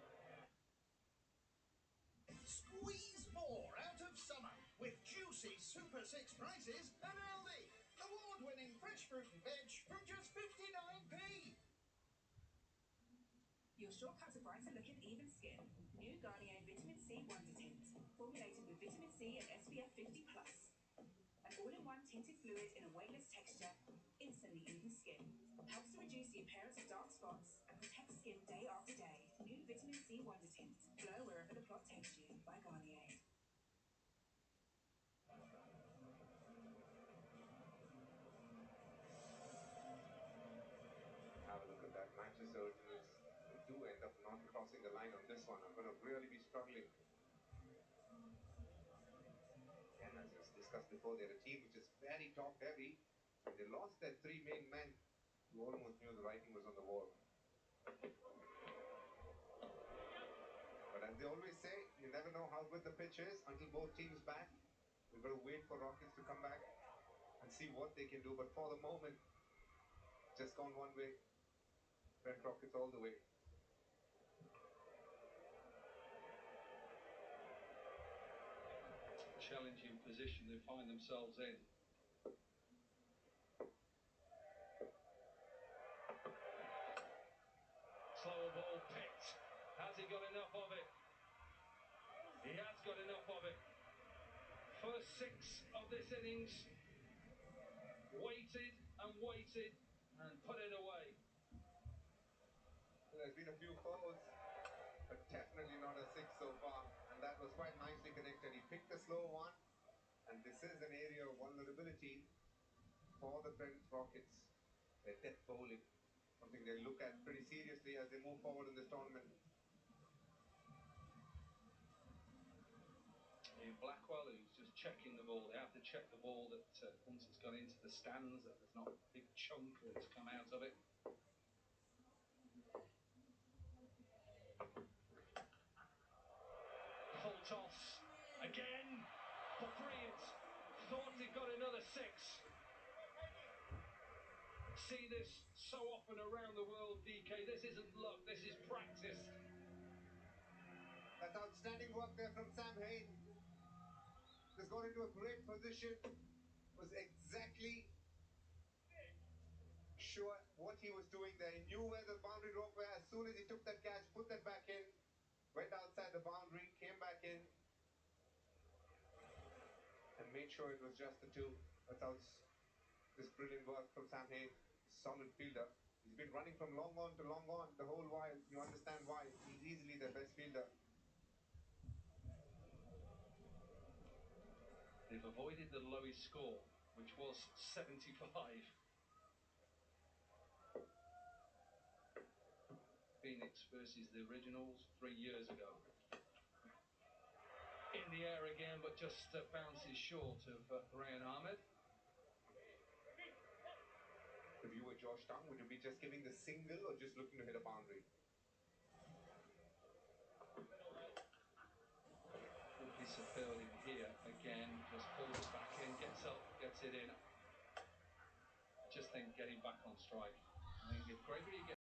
Squeeze more out of summer with juicy Super 6 prices at Aldi. Award-winning fresh fruit and veg from just 59p. Your shortcut to brighter look and even skin. New Garnier Vitamin C Wonder Tint. Formulated with vitamin C and SPF 50+. An all-in-one tinted fluid in a weightless texture. Instantly even skin. Helps to reduce the appearance of dark spots and protects skin day after day. New Vitamin C Wonder Tint. Glow wherever the plot takes you by Garnier. Have a look at that. Manchester Hurdred do end up not crossing the line on this one. I'm going to really be struggling. And as was discussed before, they're a team which is very top heavy. And they lost their 3 main men. You almost knew the writing was on the wall. But as they always say, you never know how good the pitch is until both teams bat. We've got to wait for Rockets to come back and see what they can do. But for the moment, just gone one way. Trent Rockets all the way. Challenging position they find themselves in. Slower ball picked. Has he got enough of it? He has got enough of it. First 6 of this innings. Waited and waited and put it away. There's been a few fouls, but definitely not a 6 so far. And that was quite nicely connected. He picked the slow one. And this is an area of vulnerability for the Trent Rockets. Their depth bowling. Something they look at pretty seriously as they move forward in this tournament. In Blackwell, who's just checking the ball. They have to check the ball that once it's gone into the stands, that there's not a big chunk that's come out of it. Full toss again. Brilliant. Thought he got another 6. See this so often around the world, DK. This isn't luck, this is practice. That's outstanding work there from Sam Hain. He's got into a great position. was exactly sure what he was doing there. He knew where the boundary rope were. As soon as he took that catch, put that back in, went outside the boundary, came back in, and made sure it was just the two. That's how this brilliant work from Sam Hay, solid fielder. He's been running from long on to long on the whole while. You understand why. He's easily their best fielder. They've avoided the lowest score, which was 75. Phoenix versus the Originals 3 years ago. In the air again, but just bounces short of Ryan Ahmed. If you were Josh Tongue, would you be just giving the single or just looking to hit a boundary? Good piece of fielding here again, just pulls it back in, gets up, gets it in. Just think getting back on strike. I think if Gregory gets